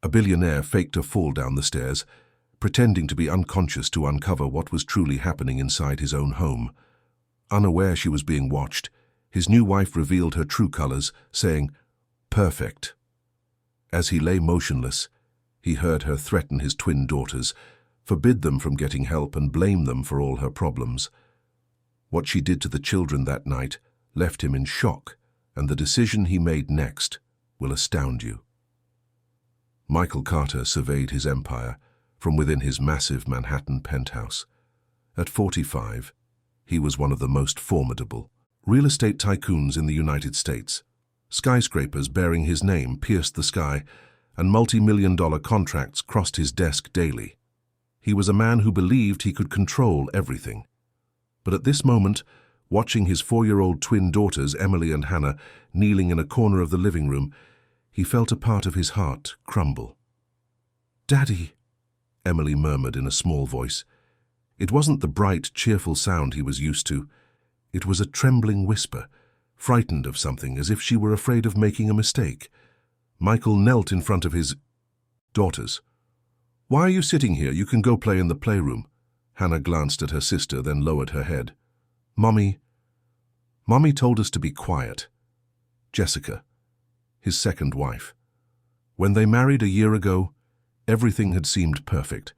A billionaire faked a fall down the stairs, pretending to be unconscious to uncover what was truly happening inside his own home. Unaware she was being watched, his new wife revealed her true colors, saying, "Perfect." As he lay motionless, he heard her threaten his twin daughters, forbid them from getting help and blame them for all her problems. What she did to the children that night left him in shock, and the decision he made next will astound you. Michael Carter surveyed his empire from within his massive Manhattan penthouse. At 45, he was one of the most formidable real estate tycoons in the United States. Skyscrapers bearing his name pierced the sky, and multi-million-dollar contracts crossed his desk daily. He was a man who believed he could control everything. But at this moment, watching his 4-year-old twin daughters, Emily and Hannah, kneeling in a corner of the living room, he felt a part of his heart crumble. "Daddy," Emily murmured in a small voice. It wasn't the bright, cheerful sound he was used to. It was a trembling whisper, frightened of something, as if she were afraid of making a mistake. Michael knelt in front of his daughters. "Why are you sitting here? You can go play in the playroom." Hannah glanced at her sister, then lowered her head. Mommy told us to be quiet." Jessica, his second wife. When they married a year ago, everything had seemed perfect.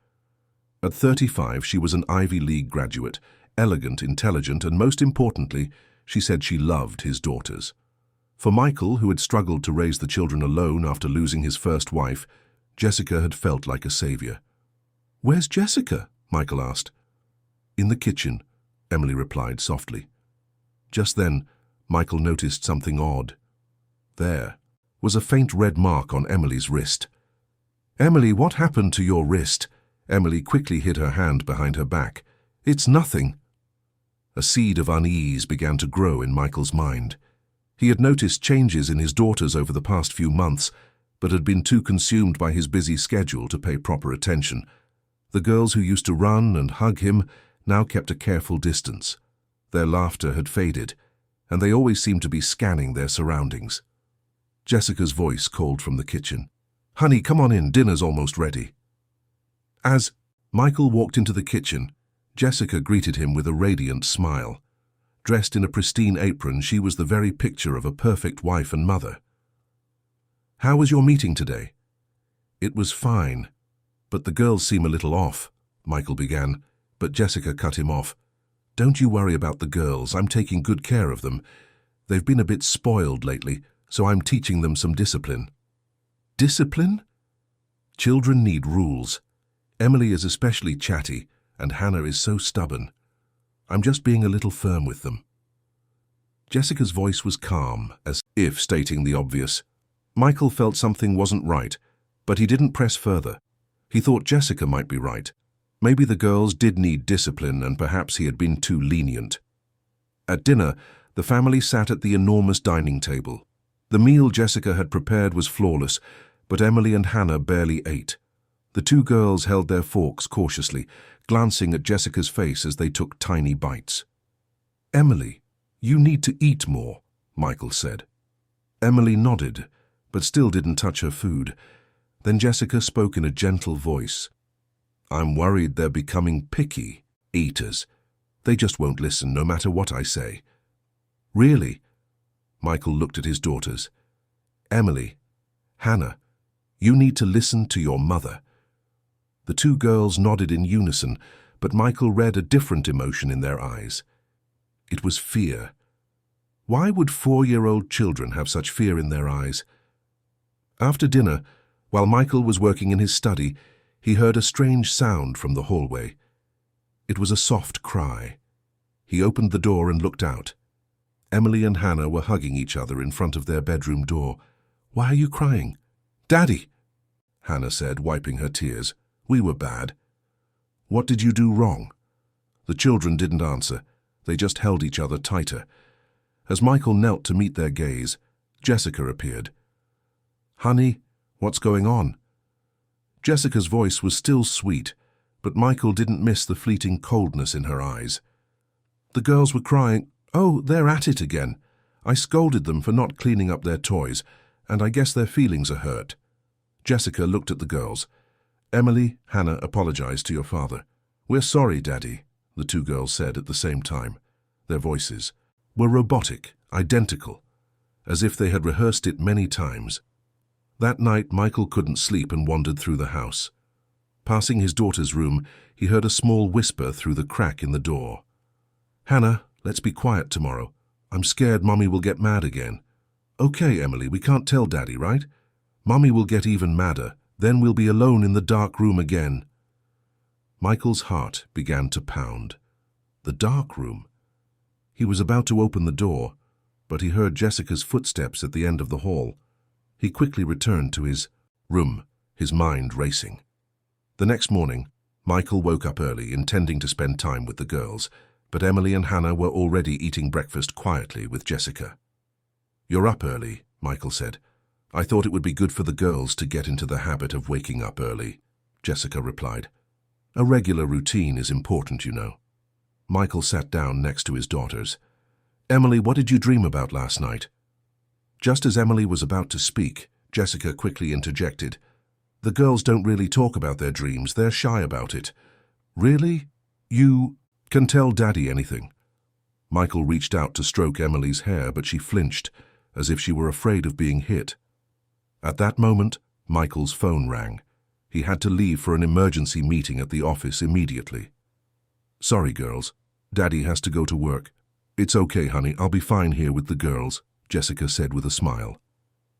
At 35, she was an Ivy League graduate, elegant, intelligent, and most importantly, she said she loved his daughters. For Michael, who had struggled to raise the children alone after losing his first wife, Jessica had felt like a savior. "Where's Jessica?" Michael asked. "In the kitchen," Emily replied softly. Just then, Michael noticed something odd. There was a faint red mark on Emily's wrist. "Emily, what happened to your wrist?" Emily quickly hid her hand behind her back. "It's nothing." A seed of unease began to grow in Michael's mind. He had noticed changes in his daughters over the past few months, but had been too consumed by his busy schedule to pay proper attention. The girls who used to run and hug him now kept a careful distance. Their laughter had faded, and they always seemed to be scanning their surroundings. Jessica's voice called from the kitchen. "Honey, come on in, dinner's almost ready." As Michael walked into the kitchen, Jessica greeted him with a radiant smile. Dressed in a pristine apron, she was the very picture of a perfect wife and mother. "How was your meeting today?" "It was fine, but the girls seem a little off," Michael began, but Jessica cut him off. "Don't you worry about the girls, I'm taking good care of them. They've been a bit spoiled lately, so I'm teaching them some discipline." "Discipline?" "Children need rules. Emily is especially chatty, and Hannah is so stubborn. I'm just being a little firm with them." Jessica's voice was calm, as if stating the obvious. Michael felt something wasn't right, but he didn't press further. He thought Jessica might be right. Maybe the girls did need discipline, and perhaps he had been too lenient. At dinner, the family sat at the enormous dining table. The meal Jessica had prepared was flawless, but Emily and Hannah barely ate. The two girls held their forks cautiously, glancing at Jessica's face as they took tiny bites. "Emily, you need to eat more," Michael said. Emily nodded, but still didn't touch her food. Then Jessica spoke in a gentle voice. "I'm worried they're becoming picky eaters. They just won't listen no matter what I say." "Really?" Michael looked at his daughters. "Emily, Hannah, you need to listen to your mother." The two girls nodded in unison, but Michael read a different emotion in their eyes. It was fear. Why would 4-year-old children have such fear in their eyes? After dinner, while Michael was working in his study, he heard a strange sound from the hallway. It was a soft cry. He opened the door and looked out. Emily and Hannah were hugging each other in front of their bedroom door. "Why are you crying?" "Daddy," Hannah said, wiping her tears. "We were bad." "What did you do wrong?" The children didn't answer. They just held each other tighter. As Michael knelt to meet their gaze, Jessica appeared. "Honey, what's going on?" Jessica's voice was still sweet, but Michael didn't miss the fleeting coldness in her eyes. "The girls were crying. Oh, they're at it again. I scolded them for not cleaning up their toys, and I guess their feelings are hurt." Jessica looked at the girls. Emily, Hannah, apologized to your father. We're sorry, Daddy, the two girls said at the same time. Their voices were robotic, identical, as if they had rehearsed it many times. That night, Michael couldn't sleep and wandered through the house. Passing his daughter's room, he heard a small whisper through the crack in the door. Hannah, let's be quiet tomorrow. I'm scared Mommy will get mad again. Okay, Emily, we can't tell Daddy, right? Mommy will get even madder. Then we'll be alone in the dark room again. Michael's heart began to pound. The dark room. He was about to open the door, but he heard Jessica's footsteps at the end of the hall. He quickly returned to his room, his mind racing. The next morning, Michael woke up early, intending to spend time with the girls, but Emily and Hannah were already eating breakfast quietly with Jessica. You're up early, Michael said. I thought it would be good for the girls to get into the habit of waking up early, Jessica replied. A regular routine is important, you know. Michael sat down next to his daughters. Emily, what did you dream about last night? Just as Emily was about to speak, Jessica quickly interjected. The girls don't really talk about their dreams, they're shy about it. Really? You can tell Daddy anything? Michael reached out to stroke Emily's hair, but she flinched, as if she were afraid of being hit. At that moment, Michael's phone rang. He had to leave for an emergency meeting at the office immediately. Sorry, girls. Daddy has to go to work. It's okay, honey, I'll be fine here with the girls, Jessica said with a smile.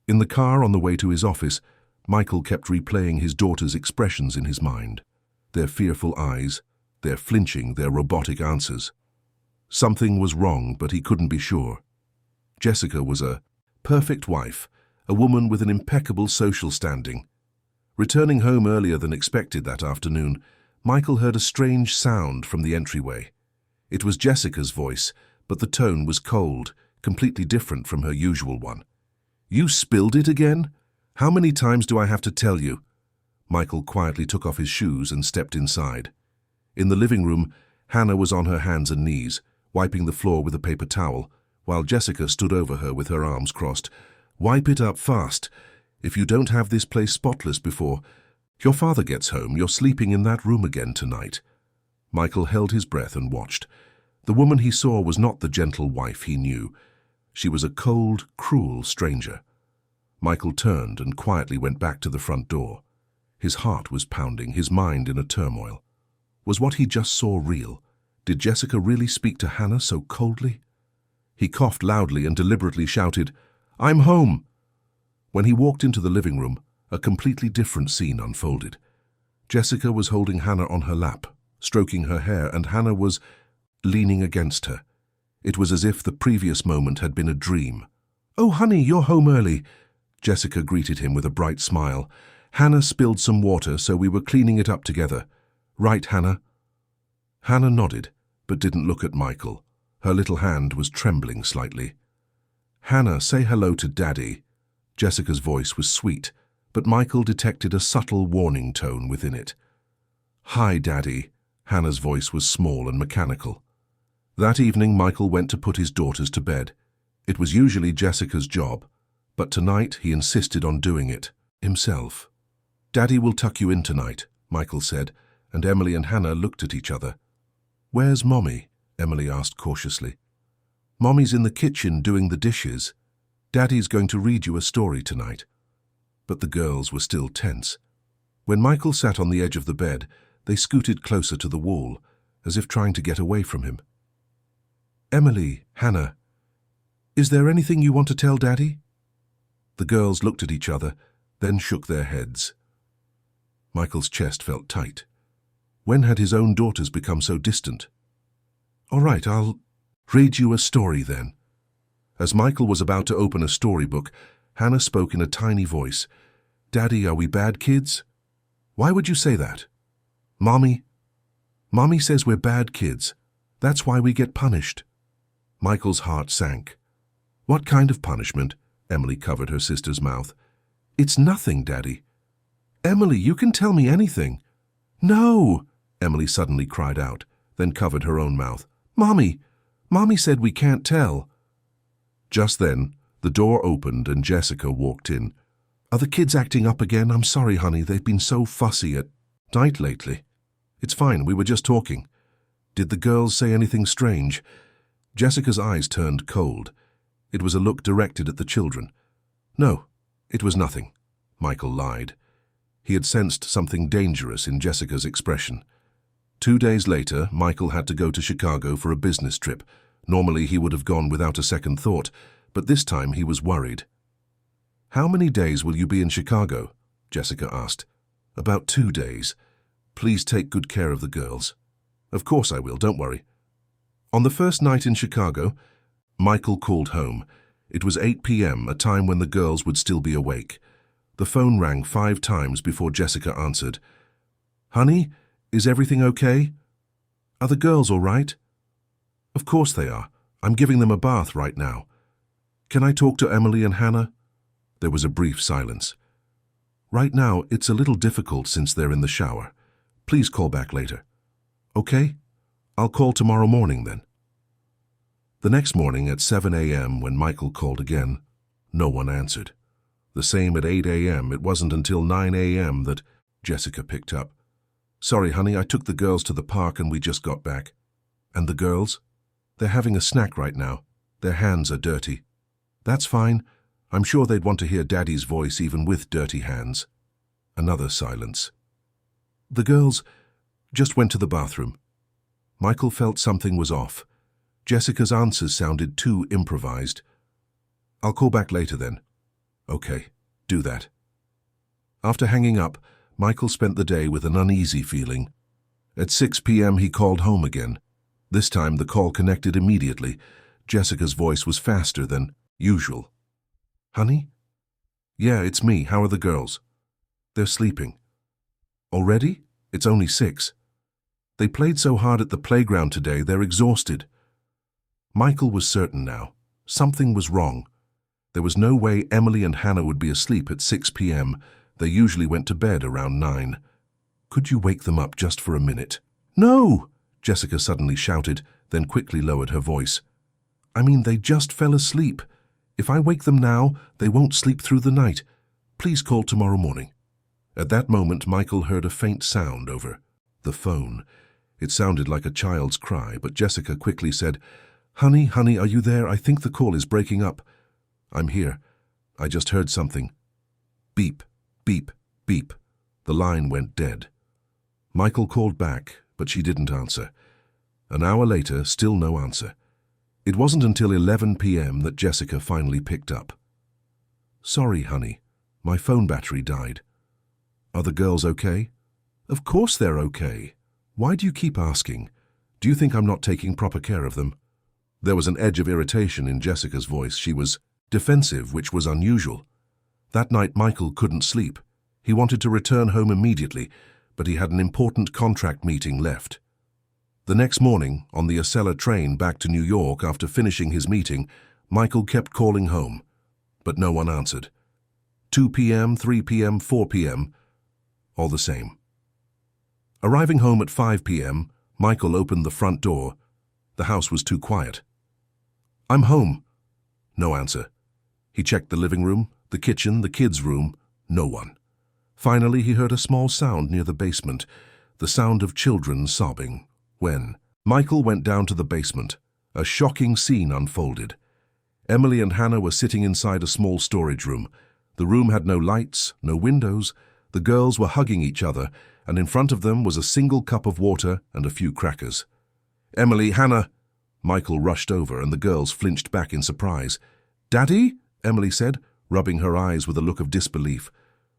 In the car on the way to his office, Michael kept replaying his daughter's expressions in his mind. Their fearful eyes, their flinching, their robotic answers. Something was wrong, but he couldn't be sure. Jessica was a perfect wife, a woman with an impeccable social standing. Returning home earlier than expected that afternoon, Michael heard a strange sound from the entryway. It was Jessica's voice, but the tone was cold, completely different from her usual one. You spilled it again? How many times do I have to tell you? Michael quietly took off his shoes and stepped inside. In the living room, Hannah was on her hands and knees, wiping the floor with a paper towel, while Jessica stood over her with her arms crossed. Wipe it up fast. If you don't have this place spotless before your father gets home, you're sleeping in that room again tonight. Michael held his breath and watched. The woman he saw was not the gentle wife he knew. She was a cold, cruel stranger. Michael turned and quietly went back to the front door. His heart was pounding, his mind in a turmoil. Was what he just saw real? Did Jessica really speak to Hannah so coldly? He coughed loudly and deliberately shouted, I'm home! When he walked into the living room, a completely different scene unfolded. Jessica was holding Hannah on her lap, stroking her hair, and Hannah was leaning against her. It was as if the previous moment had been a dream. Oh, honey, you're home early. Jessica greeted him with a bright smile. Hannah spilled some water, so we were cleaning it up together. Right, Hannah? Hannah nodded, but didn't look at Michael. Her little hand was trembling slightly. Hannah, say hello to Daddy. Jessica's voice was sweet, but Michael detected a subtle warning tone within it. Hi, Daddy. Hannah's voice was small and mechanical. That evening, Michael went to put his daughters to bed. It was usually Jessica's job, but tonight he insisted on doing it himself. Daddy will tuck you in tonight, Michael said, and Emily and Hannah looked at each other. Where's Mommy? Emily asked cautiously. Mommy's in the kitchen doing the dishes. Daddy's going to read you a story tonight. But the girls were still tense. When Michael sat on the edge of the bed, they scooted closer to the wall, as if trying to get away from him. Emily, Hannah, is there anything you want to tell Daddy? The girls looked at each other, then shook their heads. Michael's chest felt tight. When had his own daughters become so distant? All right, I'll read you a story then. As Michael was about to open a storybook, Hannah spoke in a tiny voice. Daddy, are we bad kids? Why would you say that? Mommy says we're bad kids. That's why we get punished. Michael's heart sank. What kind of punishment? Emily covered her sister's mouth. It's nothing, Daddy. Emily, you can tell me anything. No, Emily suddenly cried out, then covered her own mouth. Mommy said we can't tell. Just then, the door opened and Jessica walked in. Are the kids acting up again? I'm sorry, honey, they've been so fussy at night lately. It's fine, we were just talking. Did the girls say anything strange? Jessica's eyes turned cold. It was a look directed at the children. No, it was nothing, Michael lied. He had sensed something dangerous in Jessica's expression. 2 days later, Michael had to go to Chicago for a business trip. Normally he would have gone without a second thought, but this time he was worried. How many days will you be in Chicago? Jessica asked. About 2 days. Please take good care of the girls. Of course I will, don't worry. On the first night in Chicago, Michael called home. It was 8 p.m., a time when the girls would still be awake. The phone rang 5 times before Jessica answered. Honey, is everything okay? Are the girls all right? Of course they are. I'm giving them a bath right now. Can I talk to Emily and Hannah? There was a brief silence. Right now, it's a little difficult since they're in the shower. Please call back later. Okay? I'll call tomorrow morning then. The next morning at 7 a.m. when Michael called again, no one answered. The same at 8 a.m. It wasn't until 9 a.m. that Jessica picked up. Sorry, honey, I took the girls to the park and we just got back. And the girls? They're having a snack right now. Their hands are dirty. That's fine. I'm sure they'd want to hear Daddy's voice even with dirty hands. Another silence. The girls just went to the bathroom. Michael felt something was off. Jessica's answers sounded too improvised. I'll call back later then. Okay, do that. After hanging up, Michael spent the day with an uneasy feeling. At 6 p.m. he called home again. This time the call connected immediately. Jessica's voice was faster than usual. Honey? Yeah, it's me. How are the girls? They're sleeping. Already? It's only 6. They played so hard at the playground today, they're exhausted. Michael was certain now. Something was wrong. There was no way Emily and Hannah would be asleep at 6 p.m. They usually went to bed around 9. Could you wake them up just for a minute? No! Jessica suddenly shouted, then quickly lowered her voice. I mean, they just fell asleep. If I wake them now, they won't sleep through the night. Please call tomorrow morning. At that moment, Michael heard a faint sound over the phone. It sounded like a child's cry, but Jessica quickly said, Honey, honey, are you there? I think the call is breaking up. I'm here. I just heard something. Beep, beep, beep. The line went dead. Michael called back, but she didn't answer. An hour later, still no answer. It wasn't until 11 p.m. that Jessica finally picked up. Sorry, honey. My phone battery died. Are the girls okay? Of course they're okay. Why do you keep asking? Do you think I'm not taking proper care of them? There was an edge of irritation in Jessica's voice. She was defensive, which was unusual. That night Michael couldn't sleep. He wanted to return home immediately, but he had an important contract meeting left. The next morning, on the Acela train back to New York after finishing his meeting, Michael kept calling home, but no one answered. 2 p.m., 3 p.m., 4 p.m., all the same. Arriving home at 5 p.m., Michael opened the front door. The house was too quiet. I'm home. No answer. He checked the living room, the kitchen, the kids' room. No one. Finally, he heard a small sound near the basement, the sound of children sobbing. When Michael went down to the basement, a shocking scene unfolded. Emily and Hannah were sitting inside a small storage room. The room had no lights, no windows. The girls were hugging each other, and in front of them was a single cup of water and a few crackers. Emily, Hannah! Michael rushed over, and the girls flinched back in surprise. Daddy? Emily said, rubbing her eyes with a look of disbelief.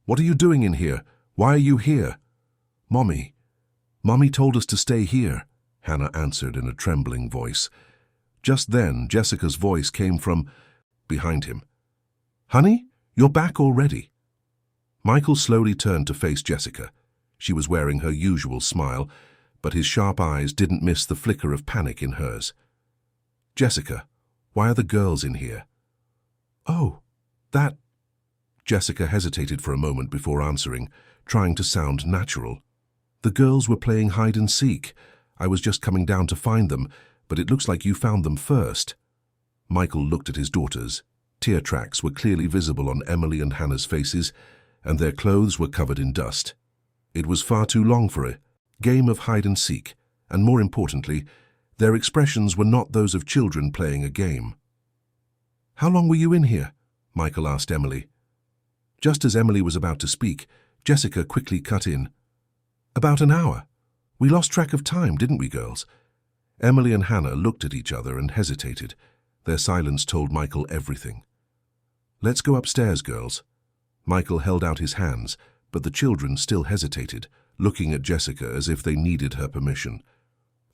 What are you doing in here? Why are you here? Mommy told us to stay here, Hannah answered in a trembling voice. Just then, Jessica's voice came from behind him. Honey, you're back already. Michael slowly turned to face Jessica. She was wearing her usual smile, but his sharp eyes didn't miss the flicker of panic in hers. Jessica, why are the girls in here? Oh, that... Jessica hesitated for a moment before answering, trying to sound natural. The girls were playing hide and seek. I was just coming down to find them, but it looks like you found them first. Michael looked at his daughters. Tear tracks were clearly visible on Emily and Hannah's faces, and their clothes were covered in dust. It was far too long for a game of hide-and-seek, and more importantly, their expressions were not those of children playing a game. "How long were you in here?" Michael asked Emily. Just as Emily was about to speak, Jessica quickly cut in. "About an hour. We lost track of time, didn't we, girls?" Emily and Hannah looked at each other and hesitated. Their silence told Michael everything. "Let's go upstairs, girls." Michael held out his hands, but the children still hesitated, looking at Jessica as if they needed her permission.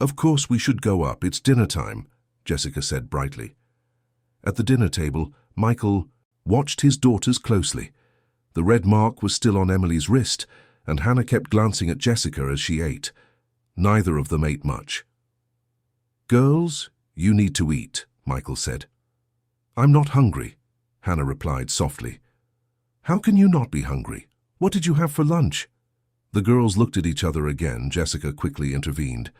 "Of course we should go up, it's dinner time," Jessica said brightly. At the dinner table, Michael watched his daughters closely. The red mark was still on Emily's wrist, and Hannah kept glancing at Jessica as she ate. Neither of them ate much. "Girls, you need to eat," Michael said. "I'm not hungry," Hannah replied softly. "How can you not be hungry? What did you have for lunch?" The girls looked at each other again. Jessica quickly intervened.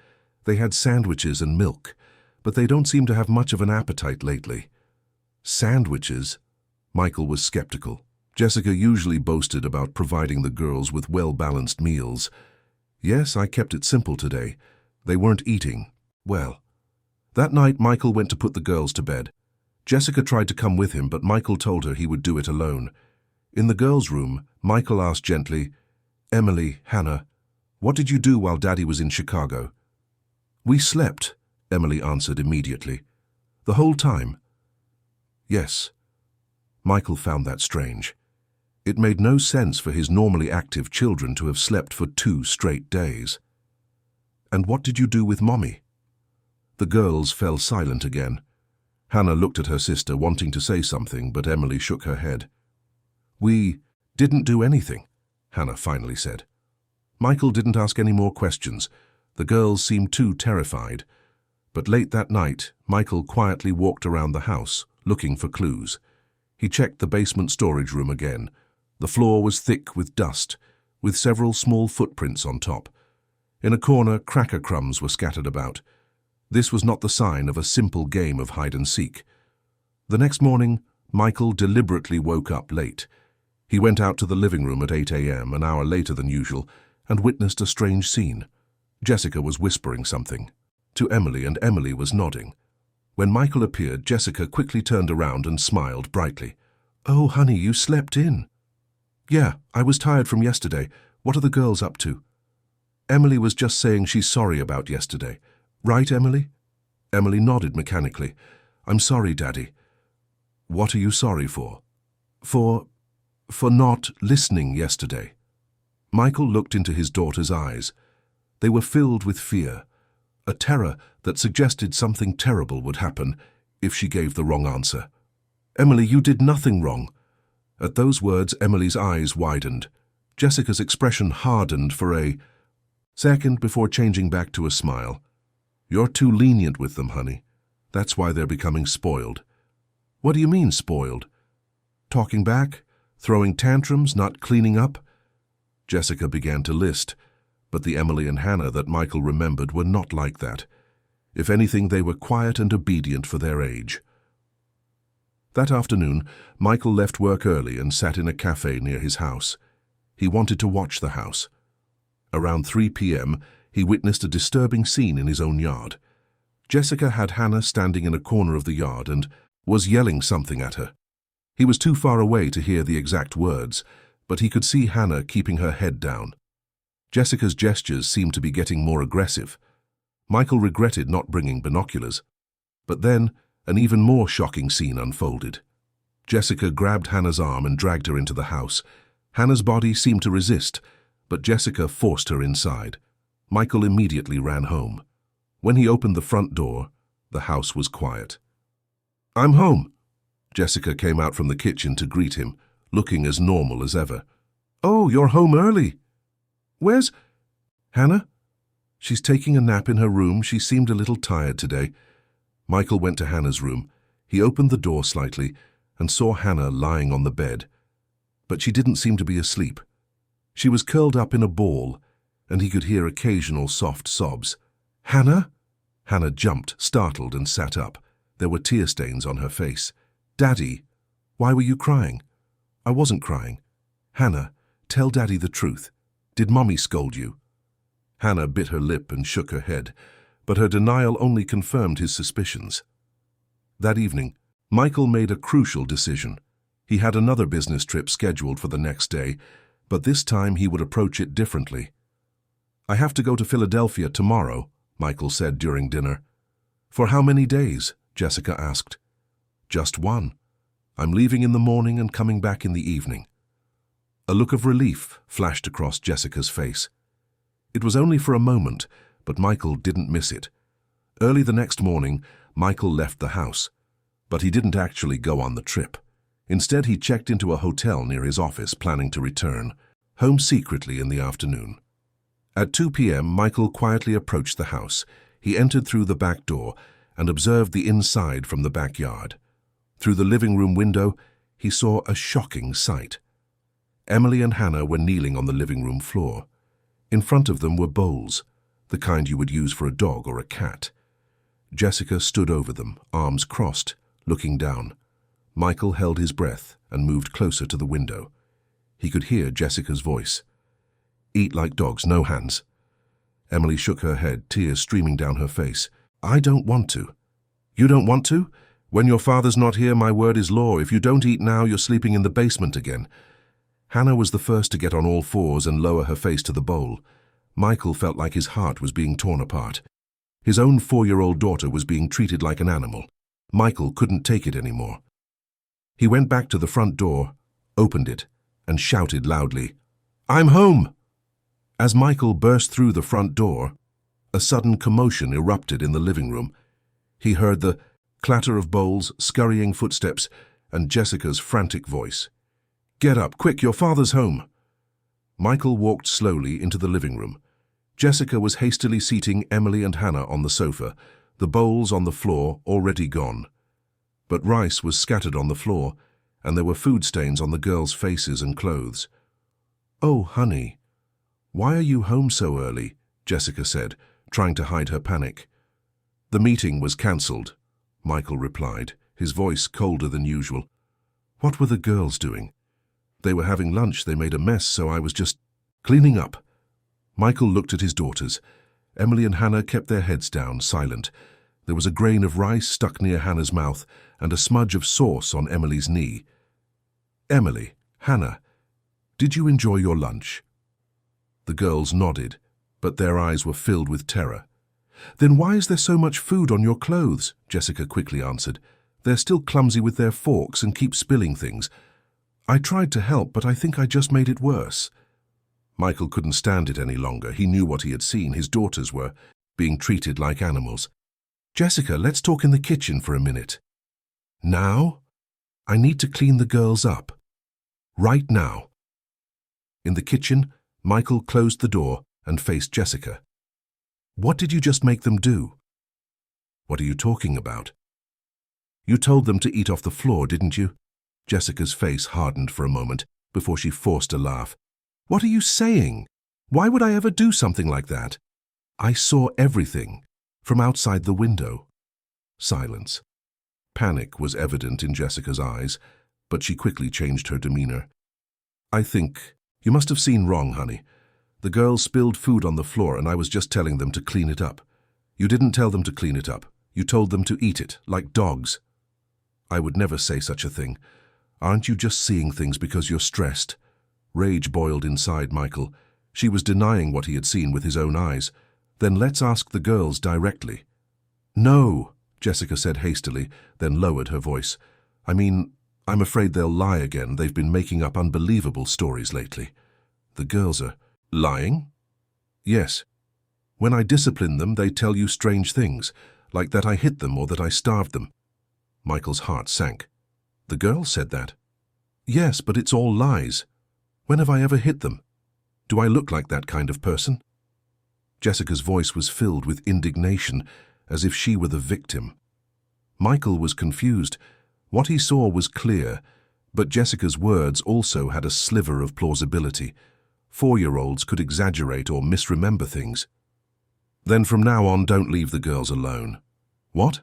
"They had sandwiches and milk, but they don't seem to have much of an appetite lately." "Sandwiches?" Michael was skeptical. Jessica usually boasted about providing the girls with well-balanced meals. "Yes, I kept it simple today. They weren't eating well." That night, Michael went to put the girls to bed. Jessica tried to come with him, but Michael told her he would do it alone. In the girls' room, Michael asked gently, "Emily, Hannah, what did you do while Daddy was in Chicago?" "We slept," Emily answered immediately. "The whole time?" "Yes." Michael found that strange. It made no sense for his normally active children to have slept for 2 straight days. "And what did you do with Mommy?" The girls fell silent again. Hannah looked at her sister, wanting to say something, but Emily shook her head. "We didn't do anything," Hannah finally said. Michael didn't ask any more questions. The girls seemed too terrified. But late that night, Michael quietly walked around the house, looking for clues. He checked the basement storage room again. The floor was thick with dust, with several small footprints on top. In a corner, cracker crumbs were scattered about. This was not the sign of a simple game of hide-and-seek. The next morning, Michael deliberately woke up late. He went out to the living room at 8 a.m., an hour later than usual, and witnessed a strange scene. Jessica was whispering something to Emily, and Emily was nodding. When Michael appeared, Jessica quickly turned around and smiled brightly. "Oh, honey, you slept in." "Yeah, I was tired from yesterday. What are the girls up to?" Emily was just saying she's sorry about yesterday. "Right, Emily?" Emily nodded mechanically. "I'm sorry, Daddy." "What are you sorry for?" For not listening yesterday." Michael looked into his daughter's eyes. They were filled with fear, a terror that suggested something terrible would happen if she gave the wrong answer. "Emily, you did nothing wrong." At those words, Emily's eyes widened. Jessica's expression hardened for a second before changing back to a smile. "You're too lenient with them, honey. That's why they're becoming spoiled." "What do you mean, spoiled?" "Talking back, throwing tantrums, not cleaning up." Jessica began to list, but the Emily and Hannah that Michael remembered were not like that. If anything, they were quiet and obedient for their age. That afternoon, Michael left work early and sat in a cafe near his house. He wanted to watch the house. Around 3 p.m., he witnessed a disturbing scene in his own yard. Jessica had Hannah standing in a corner of the yard and was yelling something at her. He was too far away to hear the exact words, but he could see Hannah keeping her head down. Jessica's gestures seemed to be getting more aggressive. Michael regretted not bringing binoculars. But then, an even more shocking scene unfolded. Jessica grabbed Hannah's arm and dragged her into the house. Hannah's body seemed to resist, but Jessica forced her inside. Michael immediately ran home. When he opened the front door, the house was quiet. "I'm home." Jessica came out from the kitchen to greet him, looking as normal as ever. "Oh, you're home early. Where's Hannah?" "She's taking a nap in her room. She seemed a little tired today." Michael went to Hannah's room. He opened the door slightly and saw Hannah lying on the bed. But she didn't seem to be asleep. She was curled up in a ball, and he could hear occasional soft sobs. "Hannah?" Hannah jumped, startled, and sat up. There were tear stains on her face. "Daddy, Why were you crying? I wasn't crying. Hannah, tell Daddy the truth. Did Mommy scold you? Hannah bit her lip and shook her head, but her denial only confirmed his suspicions. That evening, Michael made a crucial decision. He had another business trip scheduled for the next day, but this time he would approach it differently. I have to go to Philadelphia tomorrow, Michael said during dinner. For how many days? Jessica asked. Just one. I'm leaving in the morning and coming back in the evening. A look of relief flashed across Jessica's face. It was only for a moment, but Michael didn't miss it. Early the next morning, Michael left the house, but he didn't actually go on the trip. Instead, he checked into a hotel near his office, planning to return home secretly in the afternoon. At 2 p.m., Michael quietly approached the house. He entered through the back door and observed the inside from the backyard. Through the living room window, he saw a shocking sight. Emily and Hannah were kneeling on the living room floor. In front of them were bowls, the kind you would use for a dog or a cat. Jessica stood over them, arms crossed, looking down. Michael held his breath and moved closer to the window. He could hear Jessica's voice. Eat like dogs, no hands. Emily shook her head, tears streaming down her face. I don't want to. You don't want to? When your father's not here, my word is law. If you don't eat now, you're sleeping in the basement again. Hannah was the first to get on all fours and lower her face to the bowl. Michael felt like his heart was being torn apart. His own 4-year-old daughter was being treated like an animal. Michael couldn't take it anymore. He went back to the front door, opened it, and shouted loudly, I'm home! As Michael burst through the front door, a sudden commotion erupted in the living room. He heard the clatter of bowls, scurrying footsteps, and Jessica's frantic voice. Get up, quick, your father's home! Michael walked slowly into the living room. Jessica was hastily seating Emily and Hannah on the sofa, the bowls on the floor already gone. But rice was scattered on the floor, and there were food stains on the girls' faces and clothes. Oh, honey, why are you home so early? Jessica said, trying to hide her panic. The meeting was cancelled, Michael replied, his voice colder than usual. What were the girls doing? They were having lunch, they made a mess, so I was just cleaning up. Michael looked at his daughters. Emily and Hannah kept their heads down, silent. There was a grain of rice stuck near Hannah's mouth and a smudge of sauce on Emily's knee. Emily, Hannah, did you enjoy your lunch? The girls nodded, but their eyes were filled with terror. Then why is there so much food on your clothes? Jessica quickly answered. They're still clumsy with their forks and keep spilling things. I tried to help, but I think I just made it worse. Michael couldn't stand it any longer. He knew what he had seen. His daughters were being treated like animals. Jessica, let's talk in the kitchen for a minute. Now? I need to clean the girls up. Right now. In the kitchen, Michael closed the door and faced Jessica. What did you just make them do? What are you talking about? You told them to eat off the floor, didn't you? Jessica's face hardened for a moment before she forced a laugh. What are you saying? Why would I ever do something like that? I saw everything from outside the window. Silence. Panic was evident in Jessica's eyes, but she quickly changed her demeanor. I think you must have seen wrong, honey. The girls spilled food on the floor and I was just telling them to clean it up. You didn't tell them to clean it up. You told them to eat it, like dogs. I would never say such a thing. Aren't you just seeing things because you're stressed? Rage boiled inside Michael. She was denying what he had seen with his own eyes. Then let's ask the girls directly. No, Jessica said hastily, then lowered her voice. I mean, I'm afraid they'll lie again. They've been making up unbelievable stories lately. The girls are lying? Yes. When I discipline them, they tell you strange things, like that I hit them or that I starved them. Michael's heart sank. The girls said that. Yes, but it's all lies. When have I ever hit them? Do I look like that kind of person? Jessica's voice was filled with indignation, as if she were the victim. Michael was confused. What he saw was clear, but Jessica's words also had a sliver of plausibility. 4-year-olds could exaggerate or misremember things. Then from now on, don't leave the girls alone. What?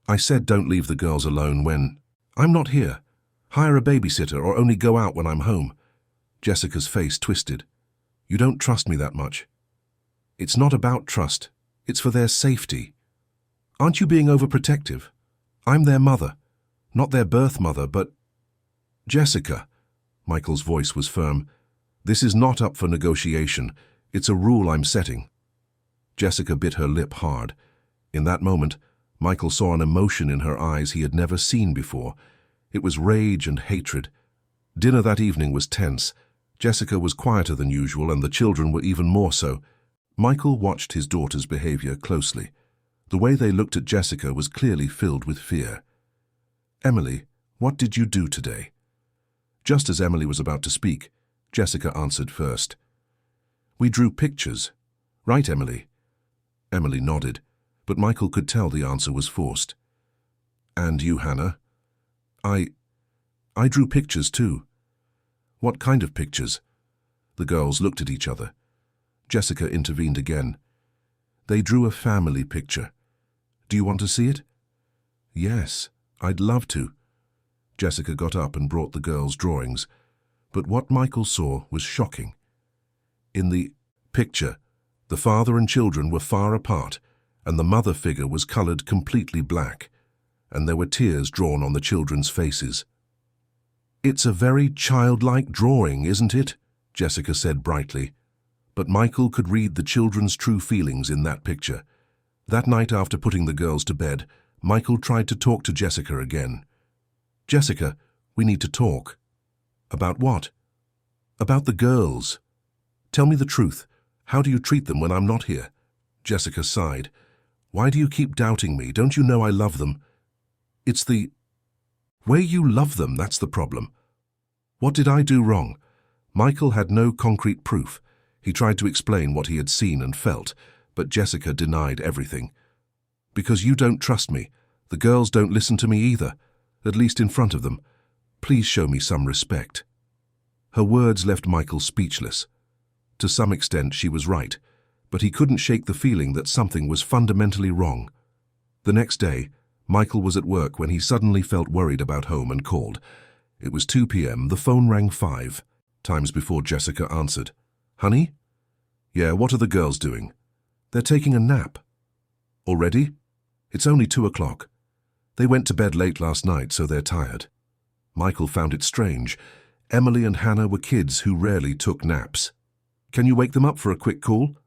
I said don't leave the girls alone when I'm not here. Hire a babysitter or only go out when I'm home. Jessica's face twisted. You don't trust me that much. It's not about trust. It's for their safety. Aren't you being overprotective? I'm their mother. Not their birth mother, but... Jessica. Michael's voice was firm. This is not up for negotiation. It's a rule I'm setting. Jessica bit her lip hard. In that moment, Michael saw an emotion in her eyes he had never seen before. It was rage and hatred. Dinner that evening was tense. Jessica was quieter than usual, and the children were even more so. Michael watched his daughter's behavior closely. The way they looked at Jessica was clearly filled with fear. Emily, what did you do today? Just as Emily was about to speak, Jessica answered first. We drew pictures. Right, Emily? Emily nodded, but Michael could tell the answer was forced. And you, Hannah? I drew pictures too. What kind of pictures? The girls looked at each other. Jessica intervened again. They drew a family picture. Do you want to see it? Yes, I'd love to. Jessica got up and brought the girls' drawings, but what Michael saw was shocking. In the picture, the father and children were far apart, and the mother figure was colored completely black, and there were tears drawn on the children's faces. It's a very childlike drawing, isn't it? Jessica said brightly. But Michael could read the children's true feelings in that picture. That night after putting the girls to bed, Michael tried to talk to Jessica again. Jessica, we need to talk. About what? About the girls. Tell me the truth. How do you treat them when I'm not here? Jessica sighed. Why do you keep doubting me? Don't you know I love them? It's the way you love them, that's the problem. What did I do wrong? Michael had no concrete proof. He tried to explain what he had seen and felt, but Jessica denied everything. Because you don't trust me. The girls don't listen to me either, at least in front of them. Please show me some respect. Her words left Michael speechless. To some extent, she was right, but he couldn't shake the feeling that something was fundamentally wrong. The next day, Michael was at work when he suddenly felt worried about home and called. It was 2 p.m. The phone rang 5 times before Jessica answered. Honey? Yeah, what are the girls doing? They're taking a nap. Already? It's only 2 o'clock. They went to bed late last night, so they're tired. Michael found it strange. Emily and Hannah were kids who rarely took naps. Can you wake them up for a quick call?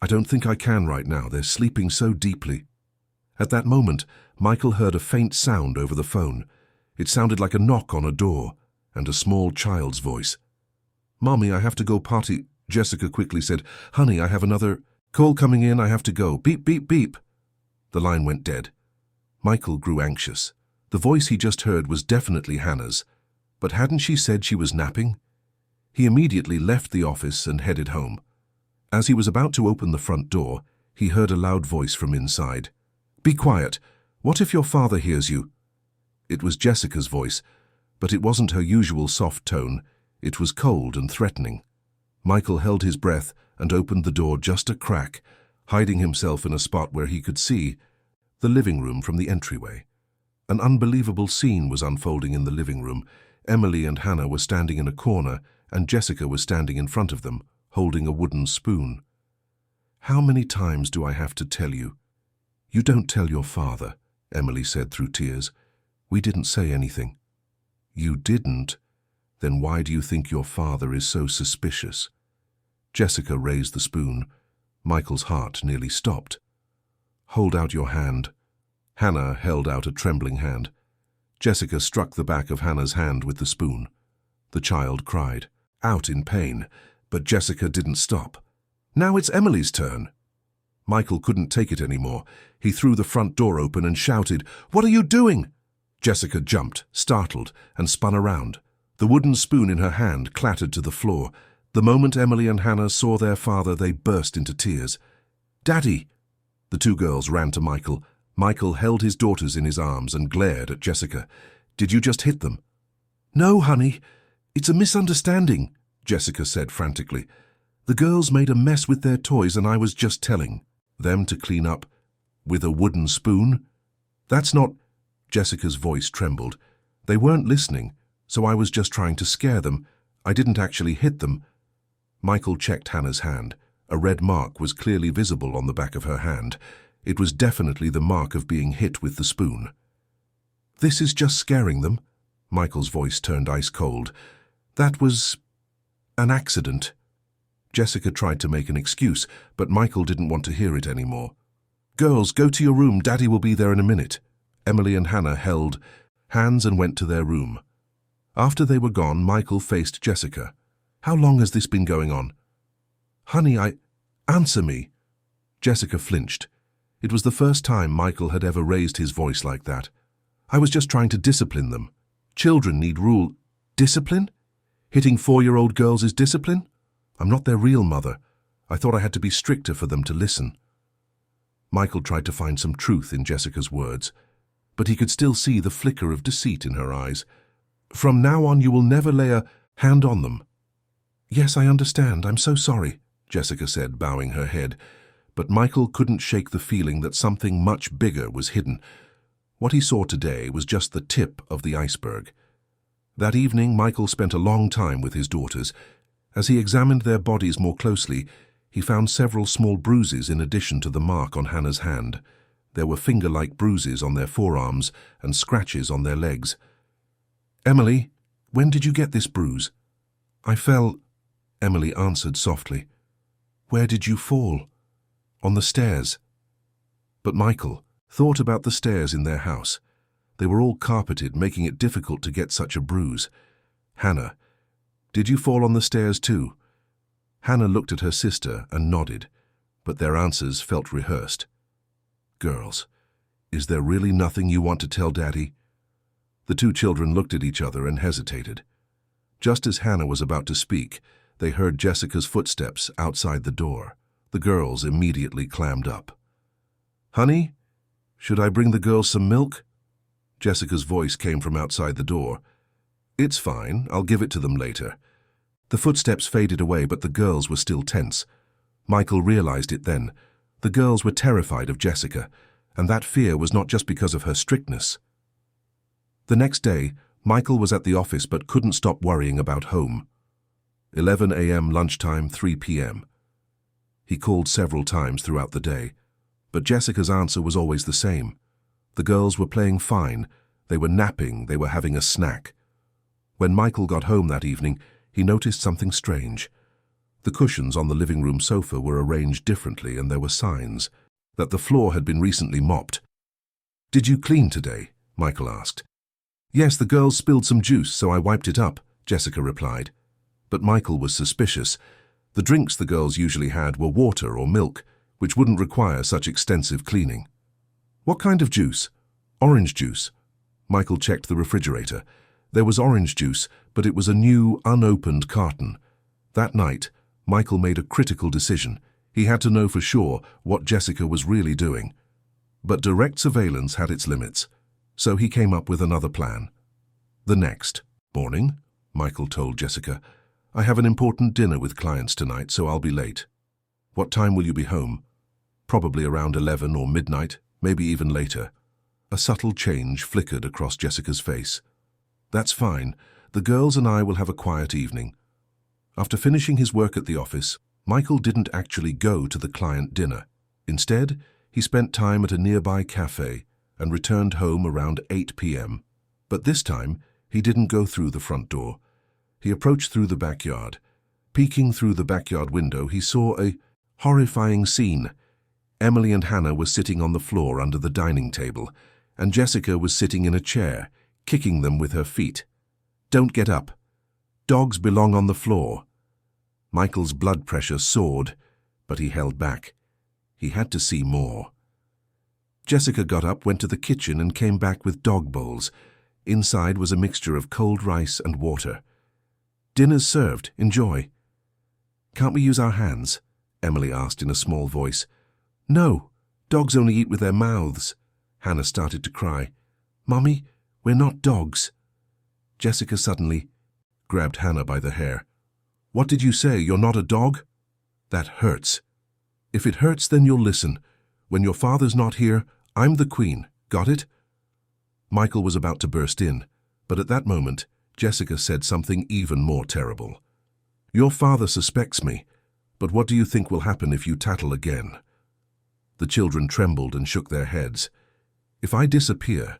I don't think I can right now. They're sleeping so deeply. At that moment, Michael heard a faint sound over the phone. It sounded like a knock on a door and a small child's voice. Mommy, I have to go potty. Jessica quickly said, Honey, I have another call coming in. I have to go. Beep, beep, beep. The line went dead. Michael grew anxious. The voice he just heard was definitely Hannah's. But hadn't she said she was napping? He immediately left the office and headed home. As he was about to open the front door, he heard a loud voice from inside. Be quiet. What if your father hears you? It was Jessica's voice, but it wasn't her usual soft tone. It was cold and threatening. Michael held his breath and opened the door just a crack, hiding himself in a spot where he could see the living room from the entryway. An unbelievable scene was unfolding in the living room. Emily and Hannah were standing in a corner, and Jessica was standing in front of them, holding a wooden spoon. How many times do I have to tell you? You don't tell your father, Emily said through tears. We didn't say anything. You didn't? Then why do you think your father is so suspicious? Jessica raised the spoon. Michael's heart nearly stopped. Hold out your hand. Hannah held out a trembling hand. Jessica struck the back of Hannah's hand with the spoon. The child cried out in pain, but Jessica didn't stop. Now it's Emily's turn. Michael couldn't take it anymore. He threw the front door open and shouted, What are you doing? Jessica jumped, startled, and spun around. The wooden spoon in her hand clattered to the floor. The moment Emily and Hannah saw their father, they burst into tears. Daddy! The two girls ran to Michael. Michael held his daughters in his arms and glared at Jessica. Did you just hit them? No, honey. It's a misunderstanding, Jessica said frantically. The girls made a mess with their toys and I was just telling them to clean up with a wooden spoon. That's not... Jessica's voice trembled. They weren't listening, So I was just trying to scare them. I didn't actually hit them." Michael checked Hannah's hand. A red mark was clearly visible on the back of her hand. It was definitely the mark of being hit with the spoon. "This is just scaring them." Michael's voice turned ice cold. "That was an accident." Jessica tried to make an excuse, but Michael didn't want to hear it anymore. "Girls, go to your room. Daddy will be there in a minute." Emily and Hannah held hands and went to their room. After they were gone, Michael faced Jessica. "How long has this been going on?" "Honey, Answer me." Jessica flinched. It was the first time Michael had ever raised his voice like that. "I was just trying to discipline them. Children need rule." "Discipline? Hitting 4-year-old girls is discipline? I'm not their real mother. I thought I had to be stricter for them to listen." Michael tried to find some truth in Jessica's words, but he could still see the flicker of deceit in her eyes. "From now on, you will never lay a hand on them." "Yes, I understand. I'm so sorry," Jessica said, bowing her head. But Michael couldn't shake the feeling that something much bigger was hidden. What he saw today was just the tip of the iceberg. That evening, Michael spent a long time with his daughters. As he examined their bodies more closely, he found several small bruises in addition to the mark on Hannah's hand. There were finger-like bruises on their forearms and scratches on their legs. "Emily, when did you get this bruise?" "I fell," Emily answered softly. "Where did you fall?" "On the stairs." But Michael thought about the stairs in their house. They were all carpeted, making it difficult to get such a bruise. "Hannah, did you fall on the stairs too?" Hannah looked at her sister and nodded, but their answers felt rehearsed. "Girls, is there really nothing you want to tell Daddy?" The two children looked at each other and hesitated. Just as Hannah was about to speak, they heard Jessica's footsteps outside the door. The girls immediately clammed up. "Honey, should I bring the girls some milk?" Jessica's voice came from outside the door. "It's fine, I'll give it to them later." The footsteps faded away, but the girls were still tense. Michael realized it then. The girls were terrified of Jessica, and that fear was not just because of her strictness. The next day, Michael was at the office but couldn't stop worrying about home. 11 a.m. lunchtime, 3 p.m. He called several times throughout the day, but Jessica's answer was always the same. The girls were playing fine, they were napping, they were having a snack. When Michael got home that evening, he noticed something strange. The cushions on the living room sofa were arranged differently, and there were signs that the floor had been recently mopped. "Did you clean today?" Michael asked. "Yes, the girls spilled some juice, so I wiped it up," Jessica replied. But Michael was suspicious. The drinks the girls usually had were water or milk, which wouldn't require such extensive cleaning. "What kind of juice?" "Orange juice." Michael checked the refrigerator. There was orange juice, but it was a new, unopened carton. That night, Michael made a critical decision. He had to know for sure what Jessica was really doing. But direct surveillance had its limits, so he came up with another plan. The next morning, Michael told Jessica, "I have an important dinner with clients tonight, so I'll be late." "What time will you be home?" "Probably around 11 or midnight, maybe even later." A subtle change flickered across Jessica's face. "That's fine. The girls and I will have a quiet evening." After finishing his work at the office, Michael didn't actually go to the client dinner. Instead, he spent time at a nearby cafe and returned home around 8 p.m. But this time, he didn't go through the front door. He approached through the backyard. Peeking through the backyard window, he saw a horrifying scene. Emily and Hannah were sitting on the floor under the dining table, and Jessica was sitting in a chair, kicking them with her feet. "Don't get up. Dogs belong on the floor." Michael's blood pressure soared, but he held back. He had to see more. Jessica got up, went to the kitchen, and came back with dog bowls. Inside was a mixture of cold rice and water. "Dinner's served. Enjoy." "Can't we use our hands?" Emily asked in a small voice. "No, dogs only eat with their mouths." Hannah started to cry. "Mommy, we're not dogs." Jessica suddenly grabbed Hannah by the hair. "What did you say? You're not a dog?" "That hurts." "If it hurts, then you'll listen. When your father's not here, I'm the queen. Got it?" Michael was about to burst in, but at that moment, Jessica said something even more terrible. "Your father suspects me, but what do you think will happen if you tattle again?" The children trembled and shook their heads. "If I disappear,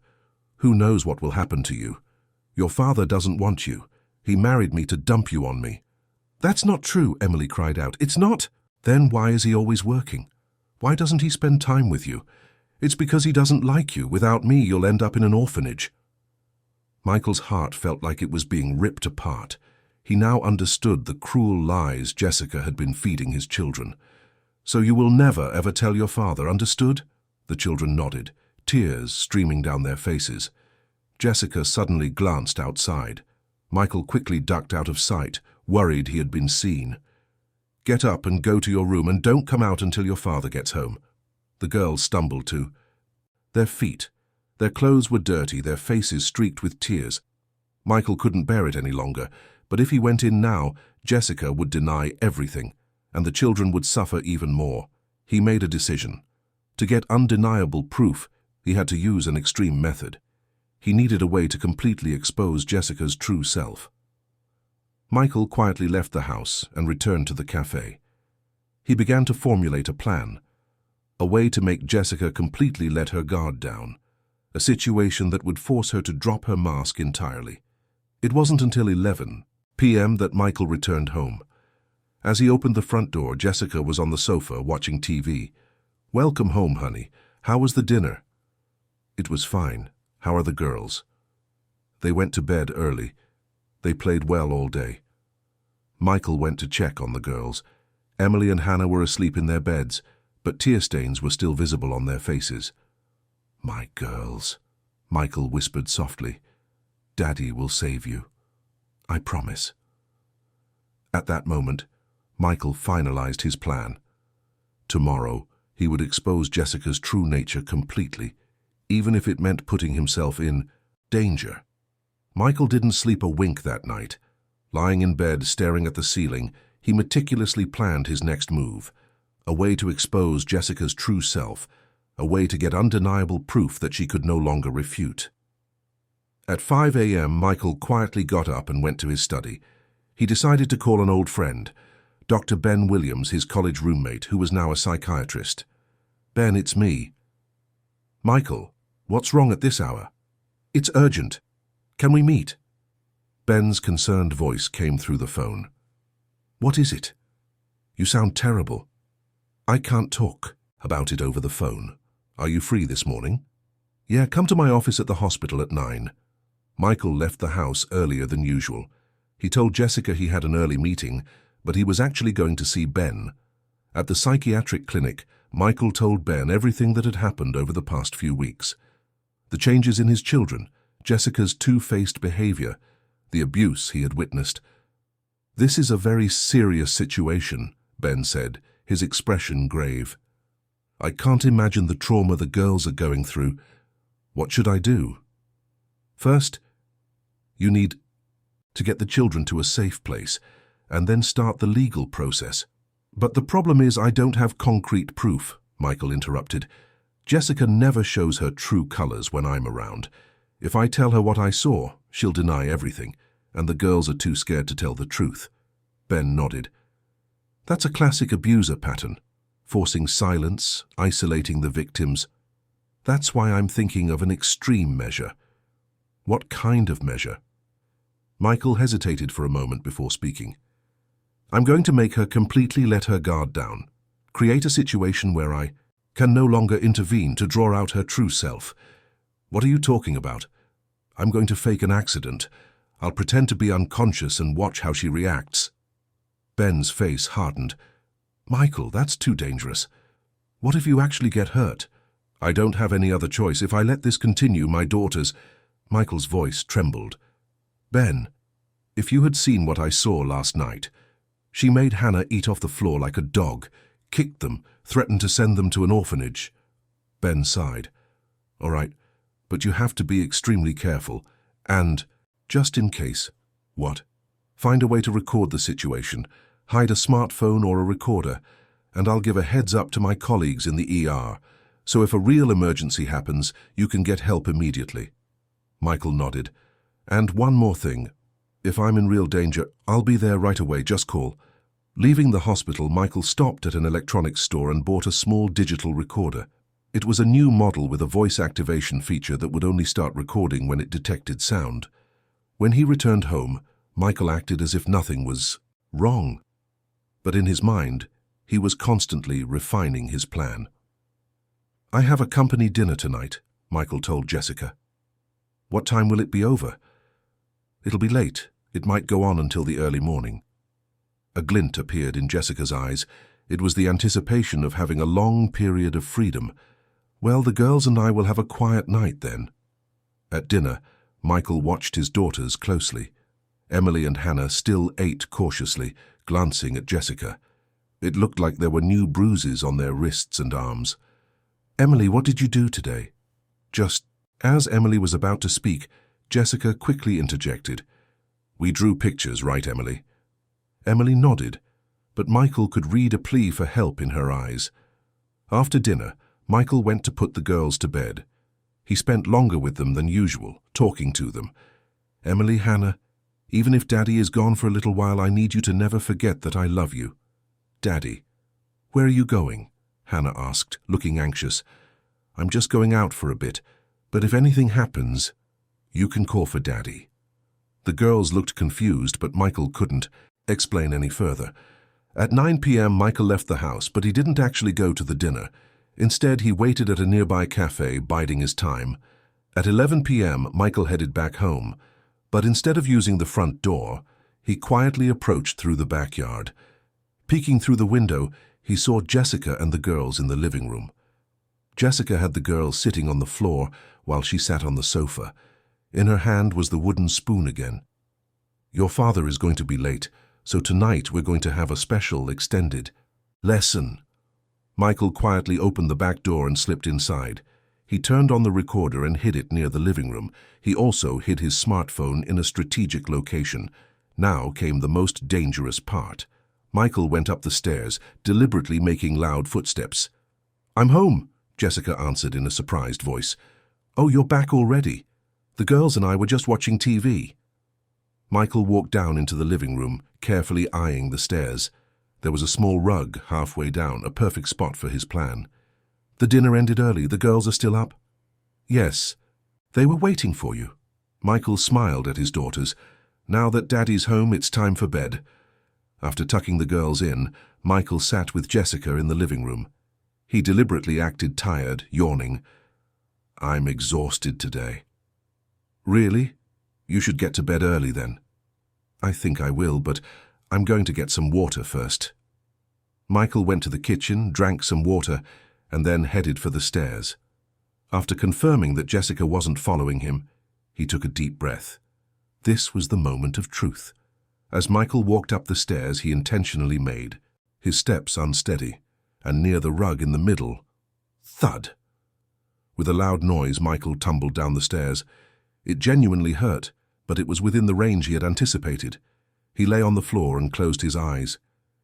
who knows what will happen to you? Your father doesn't want you. He married me to dump you on me." "That's not true," Emily cried out. "It's not." "Then why is he always working? Why doesn't he spend time with you?" "It's because he doesn't like you. Without me, you'll end up in an orphanage." Michael's heart felt like it was being ripped apart. He now understood the cruel lies Jessica had been feeding his children. "So you will never, ever tell your father, understood?" The children nodded, tears streaming down their faces. Jessica suddenly glanced outside. Michael quickly ducked out of sight, worried he had been seen. "Get up and go to your room, and don't come out until your father gets home." The girls stumbled to their feet. Their clothes were dirty, their faces streaked with tears. Michael couldn't bear it any longer, but if he went in now, Jessica would deny everything, and the children would suffer even more. He made a decision. To get undeniable proof, he had to use an extreme method. He needed a way to completely expose Jessica's true self. Michael quietly left the house and returned to the cafe. He began to formulate a plan, a way to make Jessica completely let her guard down, a situation that would force her to drop her mask entirely. It wasn't until 11 p.m. that Michael returned home. As he opened the front door, Jessica was on the sofa watching TV. "Welcome home, honey. How was the dinner?" "It was fine. How are the girls?" "They went to bed early. They played well all day." Michael went to check on the girls. Emily and Hannah were asleep in their beds, but tear stains were still visible on their faces. "My girls," Michael whispered softly. "Daddy will save you. I promise." At that moment, Michael finalized his plan. Tomorrow, he would expose Jessica's true nature completely, even if it meant putting himself in danger. Michael didn't sleep a wink that night. Lying in bed, staring at the ceiling, he meticulously planned his next move, a way to expose Jessica's true self, a way to get undeniable proof that she could no longer refute. At 5 a.m., Michael quietly got up and went to his study. He decided to call an old friend, Dr. Ben Williams, his college roommate, who was now a psychiatrist. "Ben, it's me." "Michael, what's wrong at this hour?" "It's urgent. Can we meet?" Ben's concerned voice came through the phone. "What is it? You sound terrible." "I can't talk about it over the phone. Are you free this morning?" "Yeah, come to my office at the hospital at 9. Michael left the house earlier than usual. He told Jessica he had an early meeting, but he was actually going to see Ben. At the psychiatric clinic, Michael told Ben everything that had happened over the past few weeks. The changes in his children, Jessica's two-faced behavior, the abuse he had witnessed. "This is a very serious situation," Ben said, his expression grave. "I can't imagine the trauma the girls are going through. What should I do?" "First, you need to get the children to a safe place, and then start the legal process." "But the problem is I don't have concrete proof," Michael interrupted. "Jessica never shows her true colors when I'm around. If I tell her what I saw, she'll deny everything, and the girls are too scared to tell the truth." Ben nodded. "That's a classic abuser pattern, forcing silence, isolating the victims. That's why I'm thinking of an extreme measure." "What kind of measure?" Michael hesitated for a moment before speaking. "I'm going to make her completely let her guard down, create a situation where I can no longer intervene to draw out her true self." "What are you talking about?" "I'm going to fake an accident. I'll pretend to be unconscious and watch how she reacts." Ben's face hardened. "Michael, that's too dangerous. What if you actually get hurt?" "I don't have any other choice. If I let this continue, my daughters—" Michael's voice trembled. "Ben, if you had seen what I saw last night. She made Hannah eat off the floor like a dog, kicked them, threatened to send them to an orphanage." Ben sighed. "All right, but you have to be extremely careful, and, just in case." "What?" "Find a way to record the situation. Hide a smartphone or a recorder, and I'll give a heads up to my colleagues in the ER, so if a real emergency happens, you can get help immediately." Michael nodded. "And one more thing. If I'm in real danger, I'll be there right away, just call. Leaving the hospital, Michael stopped at an electronics store and bought a small digital recorder. It was a new model with a voice activation feature that would only start recording when it detected sound. When he returned home, Michael acted as if nothing was wrong. But in his mind, he was constantly refining his plan. "I have a company dinner tonight," Michael told Jessica. "What time will it be over?" "It'll be late. It might go on until the early morning." A glint appeared in Jessica's eyes. It was the anticipation of having a long period of freedom. "Well, the girls and I will have a quiet night then." At dinner, Michael watched his daughters closely. Emily and Hannah still ate cautiously, glancing at Jessica. It looked like there were new bruises on their wrists and arms. "Emily, what did you do today?" Just as Emily was about to speak, Jessica quickly interjected. "We drew pictures, right, Emily?" Emily nodded, but Michael could read a plea for help in her eyes. After dinner, Michael went to put the girls to bed. He spent longer with them than usual, talking to them. "Emily, Hannah, even if Daddy is gone for a little while, I need you to never forget that I love you." "Daddy, where are you going?" Hannah asked, looking anxious. "I'm just going out for a bit, but if anything happens, you can call for Daddy." The girls looked confused, but Michael couldn't explain any further. At 9 p.m., Michael left the house, but he didn't actually go to the dinner. Instead, he waited at a nearby cafe, biding his time. At 11 p.m., Michael headed back home, but instead of using the front door, he quietly approached through the backyard. Peeking through the window, he saw Jessica and the girls in the living room. Jessica had the girls sitting on the floor while she sat on the sofa. In her hand was the wooden spoon again. "Your father is going to be late, so tonight we're going to have a special extended lesson." Michael quietly opened the back door and slipped inside. He turned on the recorder and hid it near the living room. He also hid his smartphone in a strategic location. Now came the most dangerous part. Michael went up the stairs, deliberately making loud footsteps. "I'm home," Jessica answered in a surprised voice. "Oh, you're back already. The girls and I were just watching TV." Michael walked down into the living room, carefully eyeing the stairs. There was a small rug halfway down, a perfect spot for his plan. "The dinner ended early. The girls are still up?" "Yes. They were waiting for you." Michael smiled at his daughters. "Now that Daddy's home, it's time for bed." After tucking the girls in, Michael sat with Jessica in the living room. He deliberately acted tired, yawning. "I'm exhausted today." "Really? You should get to bed early then." "I think I will, but I'm going to get some water first." Michael went to the kitchen, drank some water, and then headed for the stairs. After confirming that Jessica wasn't following him, he took a deep breath. This was the moment of truth. As Michael walked up the stairs he intentionally made, his steps unsteady, and near the rug in the middle, thud. With a loud noise, Michael tumbled down the stairs. It genuinely hurt, but it was within the range he had anticipated. He lay on the floor and closed his eyes.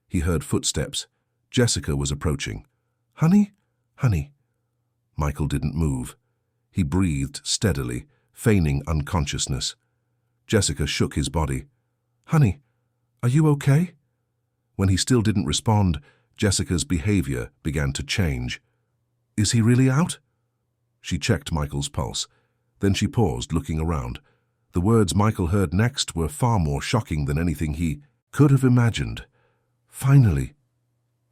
He heard footsteps. Jessica was approaching. "Honey? Honey." Michael didn't move. He breathed steadily, feigning unconsciousness. Jessica shook his body. "Honey, are you okay?" When he still didn't respond, Jessica's behavior began to change. "Is he really out?" She checked Michael's pulse. Then she paused, looking around. The words Michael heard next were far more shocking than anything he could have imagined. "Finally.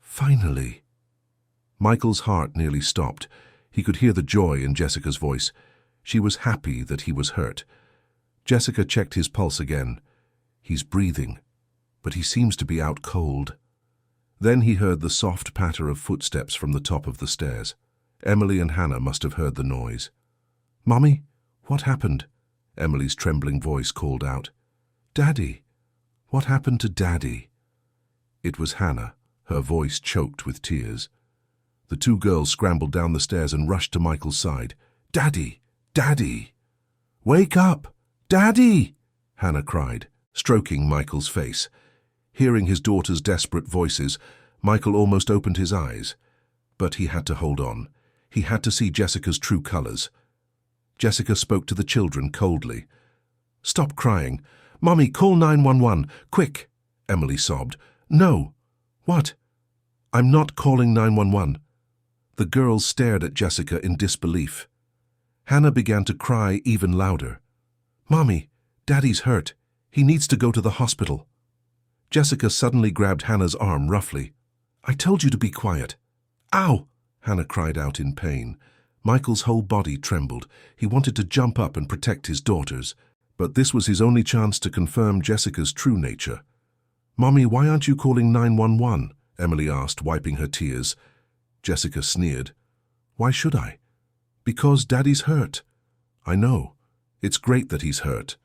Finally." Michael's heart nearly stopped. He could hear the joy in Jessica's voice. She was happy that he was hurt. Jessica checked his pulse again. "He's breathing, but he seems to be out cold." Then he heard the soft patter of footsteps from the top of the stairs. Emily and Hannah must have heard the noise. "Mommy, what happened?" Emily's trembling voice called out. "Daddy, what happened to Daddy?" It was Hannah, her voice choked with tears. The two girls scrambled down the stairs and rushed to Michael's side. "Daddy! Daddy! Wake up! Daddy!" Hannah cried, stroking Michael's face. Hearing his daughter's desperate voices, Michael almost opened his eyes. But he had to hold on. He had to see Jessica's true colors. Jessica spoke to the children coldly. "Stop crying. "Mommy, call 911, quick," Emily sobbed. "No." "What?" "I'm not calling 911. The girls stared at Jessica in disbelief. Hannah began to cry even louder. "Mommy, Daddy's hurt. He needs to go to the hospital." Jessica suddenly grabbed Hannah's arm roughly. "I told you to be quiet." "Ow!" Hannah cried out in pain. Michael's whole body trembled. He wanted to jump up and protect his daughters, but this was his only chance to confirm Jessica's true nature. "Mommy, why aren't you calling 911?" Emily asked, wiping her tears. Jessica sneered. "Why should I?" "Because Daddy's hurt." "I know. It's great that he's hurt."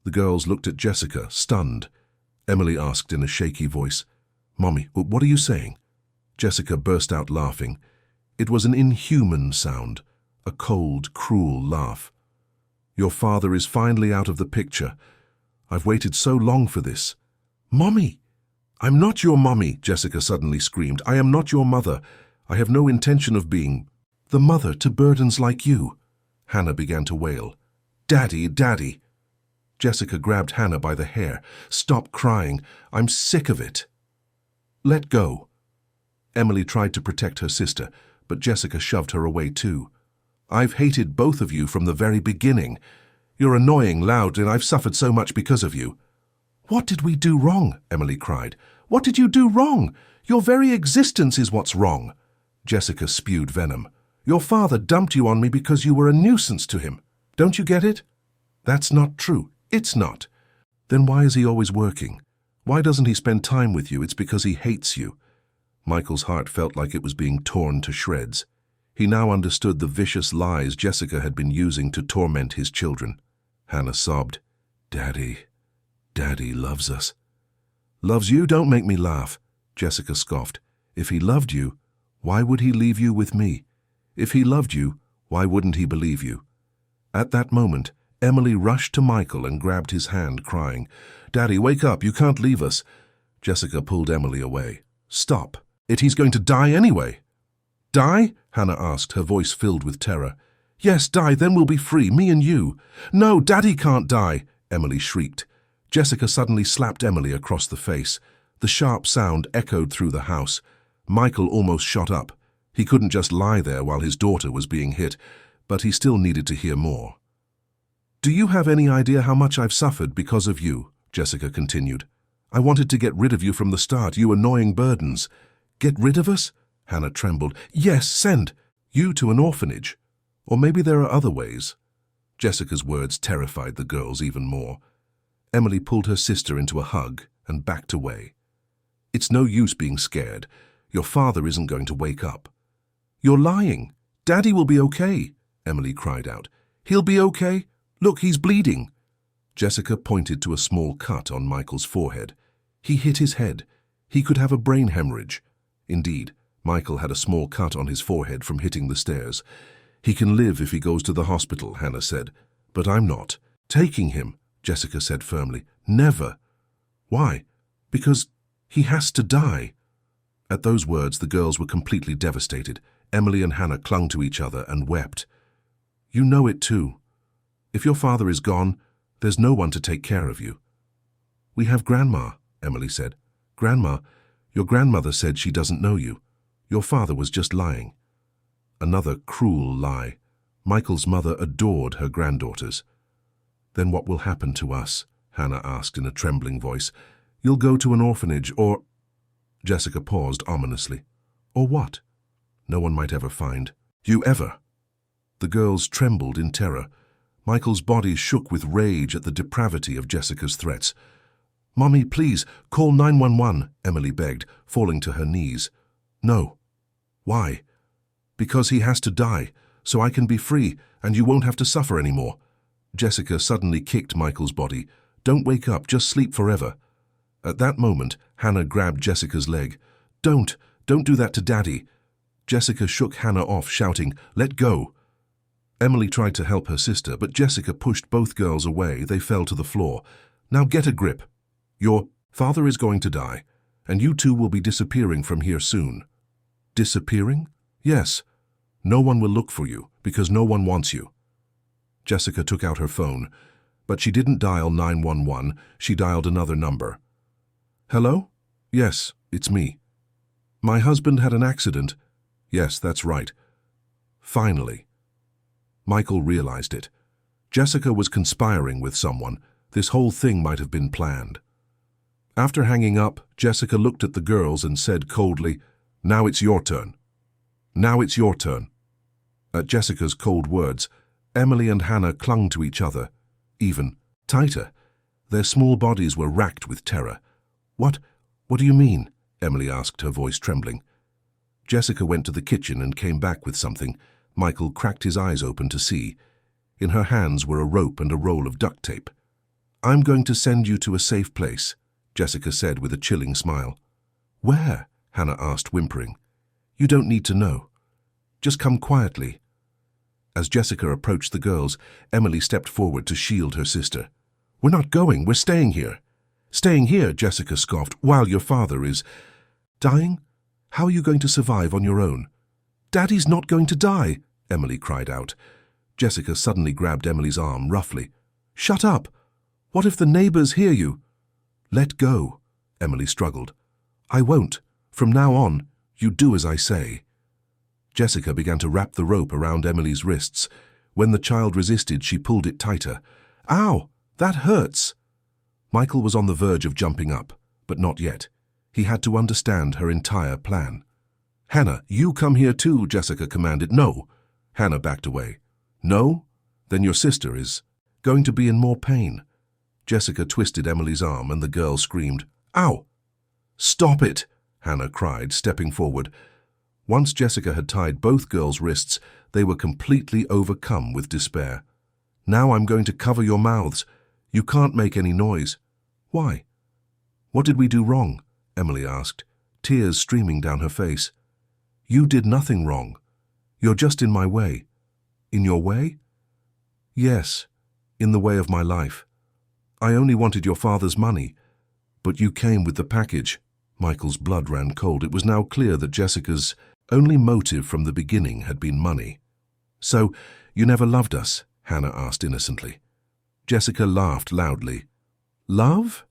The girls looked at Jessica, stunned. Emily asked in a shaky voice, "Mommy, what are you saying?" Jessica burst out laughing. It was an inhuman sound, a cold, cruel laugh. "Your father is finally out of the picture. I've waited so long for this." "Mommy!" "I'm not your mommy," Jessica suddenly screamed. "I am not your mother. I have no intention of being the mother to burdens like you." Hannah began to wail. "Daddy, Daddy." Jessica grabbed Hannah by the hair. "Stop crying. I'm sick of it." "Let go." Emily tried to protect her sister, but Jessica shoved her away too. "I've hated both of you from the very beginning. You're annoying, loud, and I've suffered so much because of you." "What did we do wrong?" Emily cried. "What did you do wrong? Your very existence is what's wrong." Jessica spewed venom. "Your father dumped you on me because you were a nuisance to him. Don't you get it?" "That's not true. It's not." "Then why is he always working? Why doesn't he spend time with you? It's because he hates you." Michael's heart felt like it was being torn to shreds. He now understood the vicious lies Jessica had been using to torment his children. Hannah sobbed. "Daddy, Daddy loves us." "Loves you? Don't make me laugh." Jessica scoffed. "If he loved you, why would he leave you with me? If he loved you, why wouldn't he believe you?" At that moment, Emily rushed to Michael and grabbed his hand, crying, "Daddy, wake up, you can't leave us." Jessica pulled Emily away. "Stop. He's going to die anyway." "Die?" Hannah asked, her voice filled with terror. "Yes, die, then we'll be free, me and you." "No, Daddy can't die," Emily shrieked. Jessica suddenly slapped Emily across the face. The sharp sound echoed through the house. Michael almost shot up. He couldn't just lie there while his daughter was being hit, but he still needed to hear more. "Do you have any idea how much I've suffered because of you?" Jessica continued. "I wanted to get rid of you from the start, you annoying burdens." "Get rid of us?" Hannah trembled. "Yes, send you to an orphanage. Or maybe there are other ways." Jessica's words terrified the girls even more. Emily pulled her sister into a hug and backed away. "It's no use being scared. Your father isn't going to wake up." "You're lying. Daddy will be okay," Emily cried out. "He'll be okay. Look, he's bleeding." Jessica pointed to a small cut on Michael's forehead. "He hit his head. He could have a brain hemorrhage." Indeed, Michael had a small cut on his forehead from hitting the stairs. "He can live if he goes to the hospital," Hannah said. "But I'm not taking him," Jessica said firmly. "Never." "Why?" "Because he has to die." At those words, the girls were completely devastated. Emily and Hannah clung to each other and wept. "You know it too. If your father is gone, there's no one to take care of you." "We have Grandma," Emily said. "Grandma, your grandmother said she doesn't know you. Your father was just lying." Another cruel lie. Michael's mother adored her granddaughters. "Then what will happen to us?" Hannah asked in a trembling voice. "You'll go to an orphanage or—" Jessica paused ominously. "Or what? No one might ever find you ever." The girls trembled in terror. Michael's body shook with rage at the depravity of Jessica's threats. "Mommy, please, call 911, Emily begged, falling to her knees. "No." "Why?" "Because he has to die, so I can be free, and you won't have to suffer anymore." Jessica suddenly kicked Michael's body. "Don't wake up, just sleep forever." At that moment, Hannah grabbed Jessica's leg. Don't do that to Daddy." Jessica shook Hannah off, shouting, "Let go." Emily tried to help her sister, but Jessica pushed both girls away. They fell to the floor. "Now get a grip. Your father is going to die, and you two will be disappearing from here soon." "Disappearing?" "Yes. No one will look for you, because no one wants you." Jessica took out her phone. But she didn't dial 911, she dialed another number. Hello? Yes, it's me. My husband had an accident. Yes, that's right. Finally. Michael realized it. Jessica was conspiring with someone. This whole thing might have been planned. After hanging up, Jessica looked at the girls and said coldly, "Now it's your turn. Now it's your turn." At Jessica's cold words, Emily and Hannah clung to each other, even tighter. Their small bodies were racked with terror. What do you mean?" Emily asked, her voice trembling. Jessica went to the kitchen and came back with something. Michael cracked his eyes open to see. In her hands were a rope and a roll of duct tape. "I'm going to send you to a safe place," Jessica said with a chilling smile. "Where?" Hannah asked, whimpering. "You don't need to know. Just come quietly." As Jessica approached the girls, Emily stepped forward to shield her sister. "We're not going, we're staying here." "Staying here," Jessica scoffed, "while your father is dying? How are you going to survive on your own?" "Daddy's not going to die," Emily cried out. Jessica suddenly grabbed Emily's arm roughly. "Shut up! What if the neighbors hear you?" "Let go," Emily struggled. "I won't. From now on, you do as I say." Jessica began to wrap the rope around Emily's wrists. When the child resisted, she pulled it tighter. "Ow! That hurts!" Michael was on the verge of jumping up, but not yet. He had to understand her entire plan. "Hannah, you come here too," Jessica commanded. "No." Hannah backed away. "No? Then your sister is going to be in more pain." Jessica twisted Emily's arm and the girl screamed, "Ow!" "Stop it!" Hannah cried, stepping forward. Once Jessica had tied both girls' wrists, they were completely overcome with despair. "Now I'm going to cover your mouths. You can't make any noise." "Why?" "What did we do wrong?" Emily asked, tears streaming down her face. "You did nothing wrong. You're just in my way." "In your way?" "Yes, in the way of my life. I only wanted your father's money, but you came with the package." Michael's blood ran cold. It was now clear that Jessica's only motive from the beginning had been money. "So, you never loved us?" Hannah asked innocently. Jessica laughed loudly. "Love?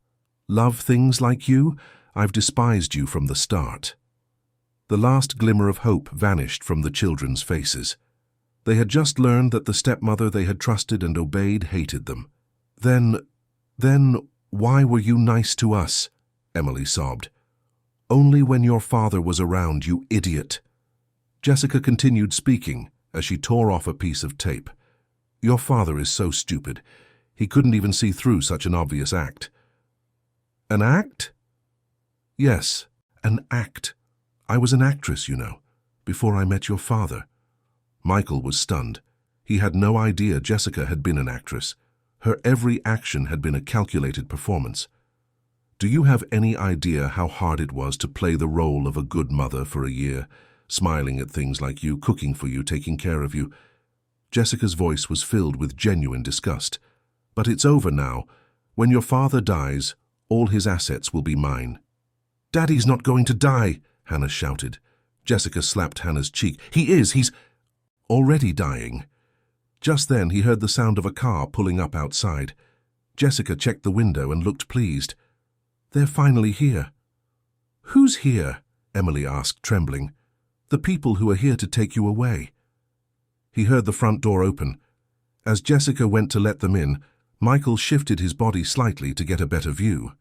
Love things like you? I've despised you from the start." The last glimmer of hope vanished from the children's faces. They had just learned that the stepmother they had trusted and obeyed hated them. Then, why were you nice to us?" Emily sobbed. "Only when your father was around, you idiot." Jessica continued speaking as she tore off a piece of tape. "Your father is so stupid. He couldn't even see through such an obvious act." "An act?" "Yes, an act. I was an actress, you know, before I met your father." Michael was stunned. He had no idea Jessica had been an actress. Her every action had been a calculated performance. "Do you have any idea how hard it was to play the role of a good mother for a year, smiling at things like you, cooking for you, taking care of you?" Jessica's voice was filled with genuine disgust. "But it's over now. When your father dies, all his assets will be mine." "Daddy's not going to die," Hannah shouted. Jessica slapped Hannah's cheek. He's already dying." Just then he heard the sound of a car pulling up outside. Jessica checked the window and looked pleased. "They're finally here." "Who's here?" Emily asked, trembling. "The people who are here to take you away." He heard the front door open. As Jessica went to let them in, Michael shifted his body slightly to get a better view.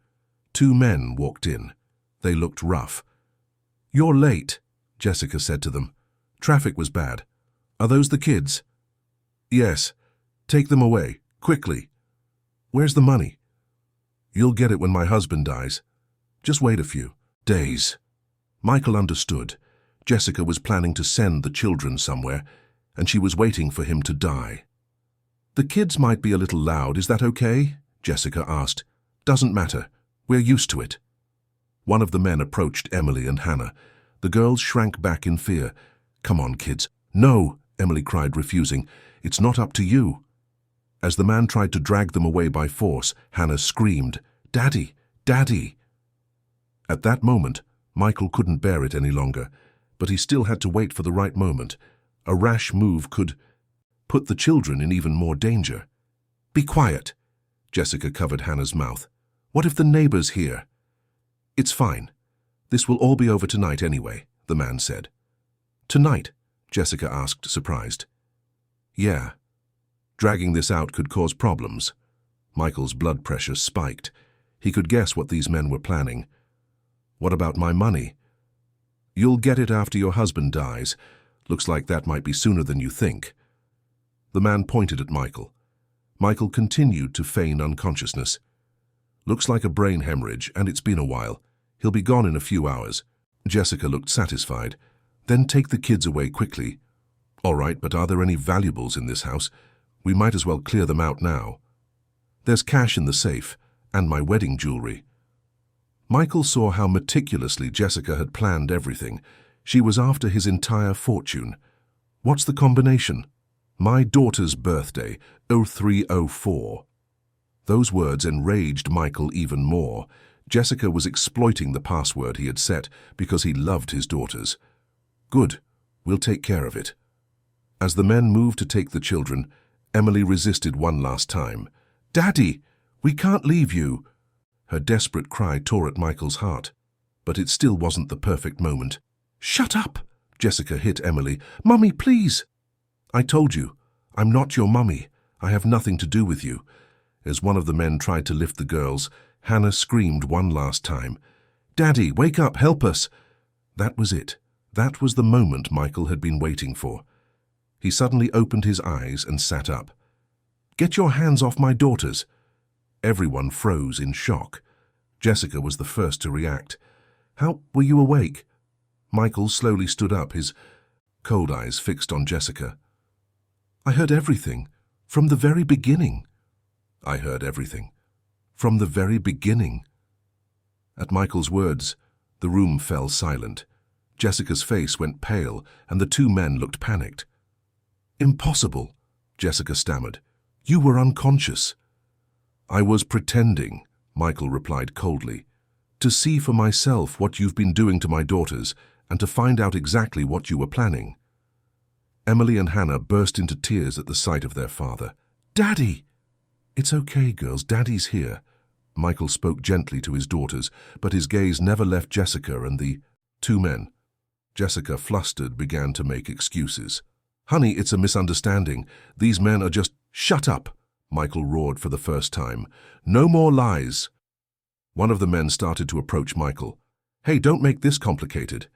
2 men walked in. They looked rough. "You're late," Jessica said to them. "Traffic was bad. Are those the kids?" "Yes. Take them away, quickly." "Where's the money?" "You'll get it when my husband dies. Just wait a few days." Michael understood. Jessica was planning to send the children somewhere, and she was waiting for him to die. "The kids might be a little loud, is that okay?" Jessica asked. "Doesn't matter. We're used to it." One of the men approached Emily and Hannah. The girls shrank back in fear. "Come on, kids." "No," Emily cried, refusing. "It's not up to you." As the man tried to drag them away by force, Hannah screamed, "Daddy! Daddy!" At that moment, Michael couldn't bear it any longer, but he still had to wait for the right moment. A rash move could put the children in even more danger. "Be quiet!" Jessica covered Hannah's mouth. "What if the neighbors hear?" "It's fine. This will all be over tonight anyway," the man said. "Tonight?" Jessica asked, surprised. "Yeah. Dragging this out could cause problems." Michael's blood pressure spiked. He could guess what these men were planning. "What about my money?" "You'll get it after your husband dies. Looks like that might be sooner than you think." The man pointed at Michael. Michael continued to feign unconsciousness. "Looks like a brain hemorrhage, and it's been a while. He'll be gone in a few hours." Jessica looked satisfied. "Then take the kids away quickly." "All right, but are there any valuables in this house? We might as well clear them out now." "There's cash in the safe, and my wedding jewelry." Michael saw how meticulously Jessica had planned everything. She was after his entire fortune. "What's the combination?" "My daughter's birthday, 0304. Those words enraged Michael even more. Jessica was exploiting the password he had set because he loved his daughters. "Good, we'll take care of it." As the men moved to take the children, Emily resisted one last time. "Daddy, we can't leave you." Her desperate cry tore at Michael's heart. But it still wasn't the perfect moment. "Shut up!" Jessica hit Emily. "Mummy, please!" "I told you, I'm not your mummy. I have nothing to do with you." As one of the men tried to lift the girls, Hannah screamed one last time. "Daddy, wake up, help us!" That was it. That was the moment Michael had been waiting for. He suddenly opened his eyes and sat up. "Get your hands off my daughters!" Everyone froze in shock. Jessica was the first to react. "How were you awake?" Michael slowly stood up, his cold eyes fixed on Jessica. "I heard everything, from the very beginning." "I heard everything, from the very beginning." At Michael's words, the room fell silent. Jessica's face went pale, and the two men looked panicked. "Impossible," Jessica stammered. "You were unconscious." "I was pretending," Michael replied coldly, "to see for myself what you've been doing to my daughters and to find out exactly what you were planning." Emily and Hannah burst into tears at the sight of their father. "Daddy!" "It's okay, girls, Daddy's here." Michael spoke gently to his daughters, but his gaze never left Jessica and the two men. Jessica, flustered, began to make excuses. "Honey, it's a misunderstanding. These men are just—" "Shut up!" Michael roared for the first time. "No more lies." One of the men started to approach Michael. "Hey, don't make this complicated."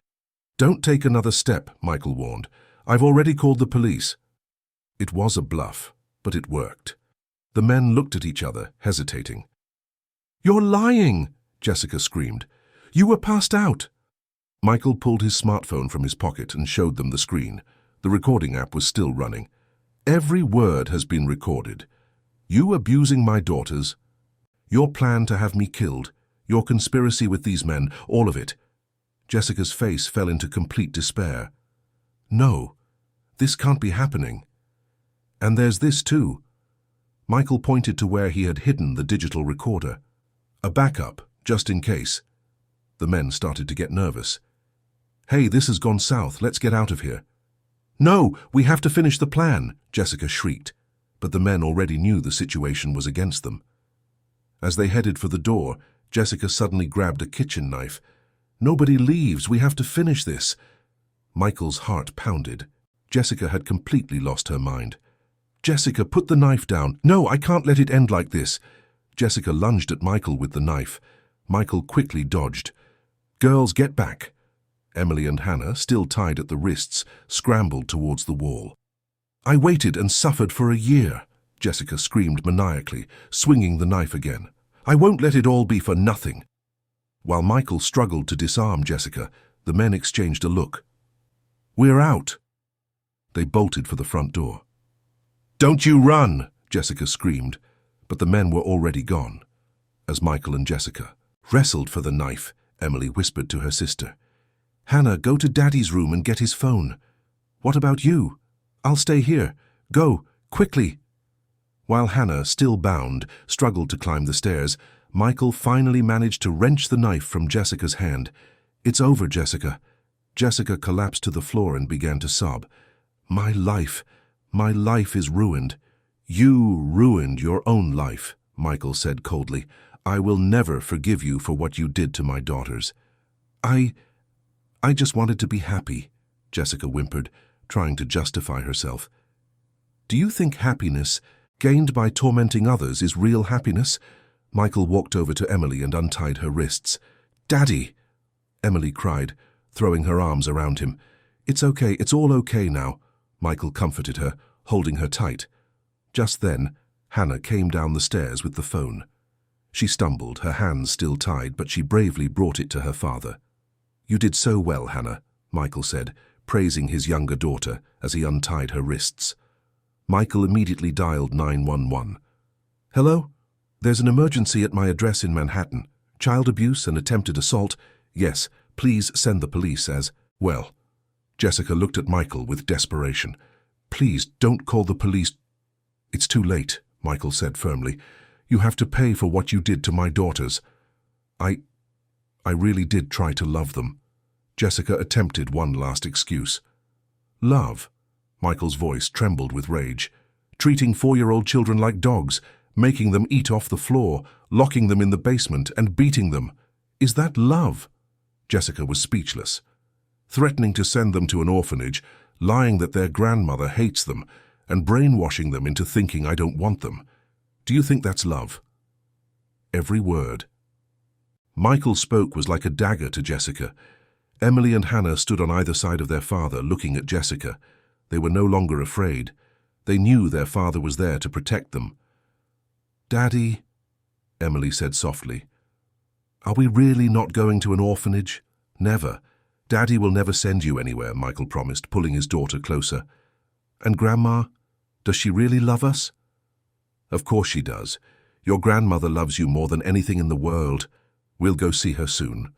"Don't take another step," Michael warned. "I've already called the police." It was a bluff, but it worked. The men looked at each other, hesitating. "You're lying!" Jessica screamed. "You were passed out." Michael pulled his smartphone from his pocket and showed them the screen. The recording app was still running. "Every word has been recorded. You abusing my daughters, your plan to have me killed, your conspiracy with these men, all of it." Jessica's face fell into complete despair. "No, this can't be happening. And there's this too." Michael pointed to where he had hidden the digital recorder. "A backup, just in case." The men started to get nervous. "Hey, this has gone south. Let's get out of here." "No, we have to finish the plan," Jessica shrieked. But the men already knew the situation was against them. As they headed for the door, Jessica suddenly grabbed a kitchen knife. "Nobody leaves. We have to finish this." Michael's heart pounded. Jessica had completely lost her mind. "Jessica, put the knife down." "No, I can't let it end like this." Jessica lunged at Michael with the knife. Michael quickly dodged. "Girls, get back." Emily and Hannah, still tied at the wrists, scrambled towards the wall. "I waited and suffered for a year," Jessica screamed maniacally, swinging the knife again. "I won't let it all be for nothing." While Michael struggled to disarm Jessica, the men exchanged a look. "We're out." They bolted for the front door. "Don't you run!" Jessica screamed, but the men were already gone. As Michael and Jessica wrestled for the knife, Emily whispered to her sister, "Hannah, go to Daddy's room and get his phone." "What about you?" "I'll stay here. Go, quickly." While Hannah, still bound, struggled to climb the stairs, Michael finally managed to wrench the knife from Jessica's hand. "It's over, Jessica." Jessica collapsed to the floor and began to sob. My life is ruined." "You ruined your own life," Michael said coldly. "I will never forgive you for what you did to my daughters." I just wanted to be happy," Jessica whimpered, trying to justify herself. "Do you think happiness gained by tormenting others is real happiness?" Michael walked over to Emily and untied her wrists. "Daddy!" Emily cried, throwing her arms around him. "It's okay, it's all okay now," Michael comforted her, holding her tight. Just then, Hannah came down the stairs with the phone. She stumbled, her hands still tied, but she bravely brought it to her father. "You did so well, Hannah," Michael said, praising his younger daughter as he untied her wrists. Michael immediately dialed 911. "Hello? There's an emergency at my address in Manhattan. Child abuse and attempted assault. Yes, please send the police as well." Jessica looked at Michael with desperation. "Please don't call the police." "It's too late," Michael said firmly. "You have to pay for what you did to my daughters." I really did try to love them." Jessica attempted one last excuse. "Love?" Michael's voice trembled with rage. "Treating 4-year-old children like dogs, making them eat off the floor, locking them in the basement and beating them. Is that love?" Jessica was speechless. "Threatening to send them to an orphanage, lying that their grandmother hates them, and brainwashing them into thinking I don't want them. Do you think that's love?" Every word. Michael's spoke was like a dagger to Jessica. Emily and Hannah stood on either side of their father, looking at Jessica. They were no longer afraid. They knew their father was there to protect them. "Daddy," Emily said softly, "are we really not going to an orphanage?" "Never. Daddy will never send you anywhere," Michael promised, pulling his daughter closer. "And Grandma, does she really love us?" "Of course she does. Your grandmother loves you more than anything in the world. We'll go see her soon."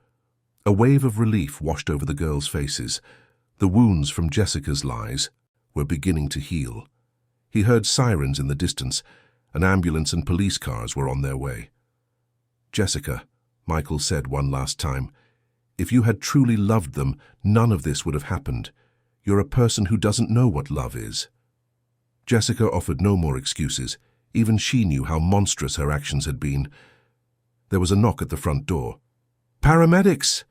A wave of relief washed over the girls' faces. The wounds from Jessica's lies were beginning to heal. He heard sirens in the distance. An ambulance and police cars were on their way. "Jessica," Michael said one last time, "if you had truly loved them, none of this would have happened. You're a person who doesn't know what love is." Jessica offered no more excuses. Even she knew how monstrous her actions had been. There was a knock at the front door. "Paramedics!"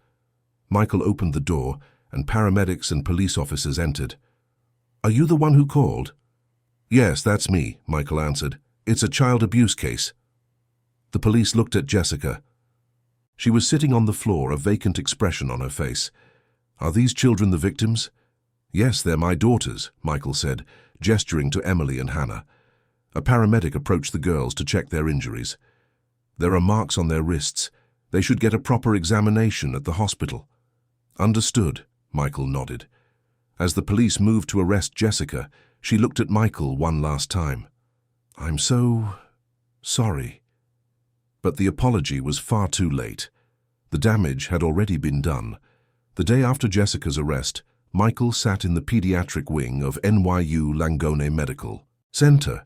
Michael opened the door, and paramedics and police officers entered. "Are you the one who called?" "Yes, that's me," Michael answered. "It's a child abuse case." The police looked at Jessica. She was sitting on the floor, a vacant expression on her face. "Are these children the victims?" "Yes, they're my daughters," Michael said, gesturing to Emily and Hannah. A paramedic approached the girls to check their injuries. "There are marks on their wrists. They should get a proper examination at the hospital." "Understood," Michael nodded. As the police moved to arrest Jessica, she looked at Michael one last time. "I'm so sorry." But the apology was far too late. The damage had already been done. The day after Jessica's arrest, Michael sat in the pediatric wing of NYU Langone Medical Center.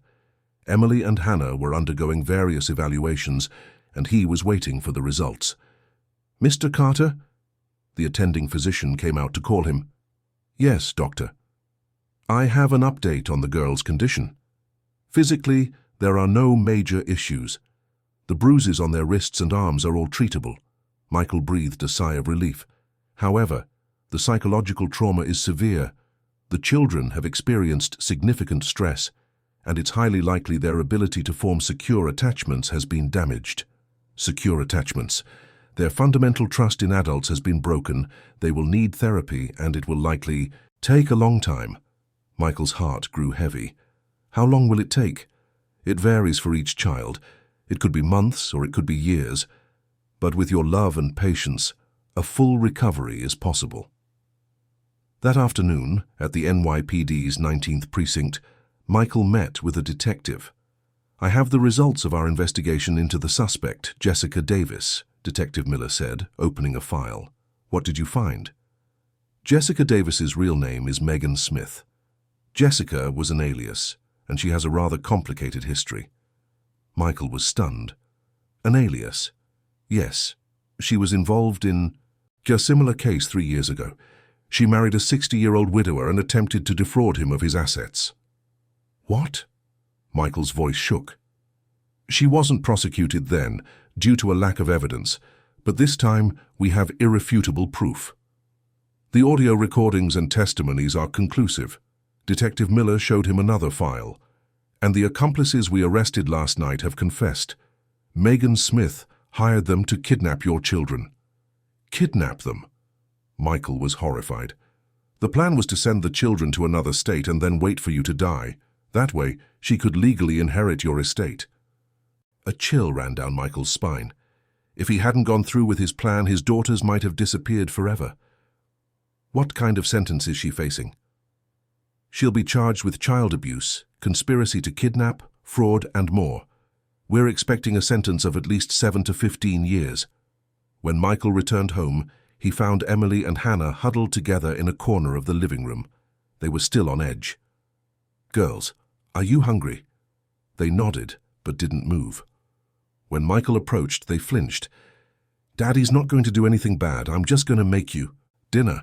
Emily and Hannah were undergoing various evaluations, and he was waiting for the results. "Mr. Carter?" The attending physician came out to call him. "Yes, doctor." "I have an update on the girl's condition. Physically, there are no major issues. The bruises on their wrists and arms are all treatable." Michael breathed a sigh of relief. "However, the psychological trauma is severe. The children have experienced significant stress, and it's highly likely their ability to form secure attachments has been damaged." Secure attachments. Their fundamental trust in adults has been broken. They will need therapy, and it will likely take a long time. Michael's heart grew heavy. How long will it take? It varies for each child. It could be months or it could be years. But with your love and patience, a full recovery is possible. That afternoon, at the NYPD's 19th Precinct, Michael met with a detective. "I have the results of our investigation into the suspect, Jessica Davis," Detective Miller said, opening a file. "What did you find?" Jessica Davis's real name is Megan Smith. Jessica was an alias, and she has a rather complicated history. Michael was stunned. An alias? Yes, she was involved in a similar case 3 years ago. She married a 60-year-old widower and attempted to defraud him of his assets. "What?" Michael's voice shook. She wasn't prosecuted then, due to a lack of evidence, but this time we have irrefutable proof. The audio recordings and testimonies are conclusive. Detective Miller showed him another file, and the accomplices we arrested last night have confessed. Megan Smith hired them to kidnap your children. Kidnap them? Michael was horrified. The plan was to send the children to another state and then wait for you to die. That way, she could legally inherit your estate. A chill ran down Michael's spine. If he hadn't gone through with his plan, his daughters might have disappeared forever. What kind of sentence is she facing? She'll be charged with child abuse, conspiracy to kidnap, fraud, and more. We're expecting a sentence of at least 7 to 15 years. When Michael returned home, he found Emily and Hannah huddled together in a corner of the living room. They were still on edge. "Girls, are you hungry?" They nodded, but didn't move. When Michael approached, they flinched. "Daddy's not going to do anything bad. I'm just going to make you dinner."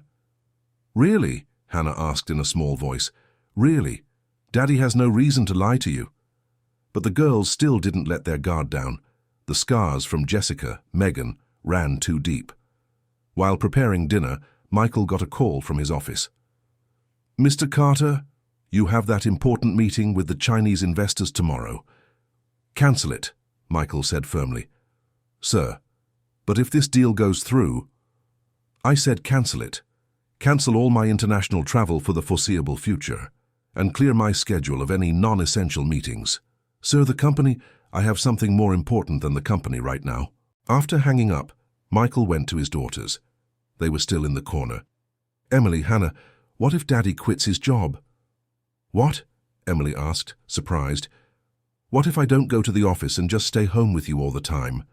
"Really?" Hannah asked in a small voice. "Really? Daddy has no reason to lie to you." But the girls still didn't let their guard down. The scars from Jessica, Megan, ran too deep. While preparing dinner, Michael got a call from his office. "Mr. Carter, you have that important meeting with the Chinese investors tomorrow." "Cancel it," Michael said firmly. "Sir, but if this deal goes through—" "I said cancel it. Cancel all my international travel for the foreseeable future, and clear my schedule of any non-essential meetings. Sir, I have something more important than the company right now." After hanging up, Michael went to his daughters. They were still in the corner. "Emily, Hannah, what if Daddy quits his job?" "What?" Emily asked, surprised. "What if I don't go to the office and just stay home with you all the time?"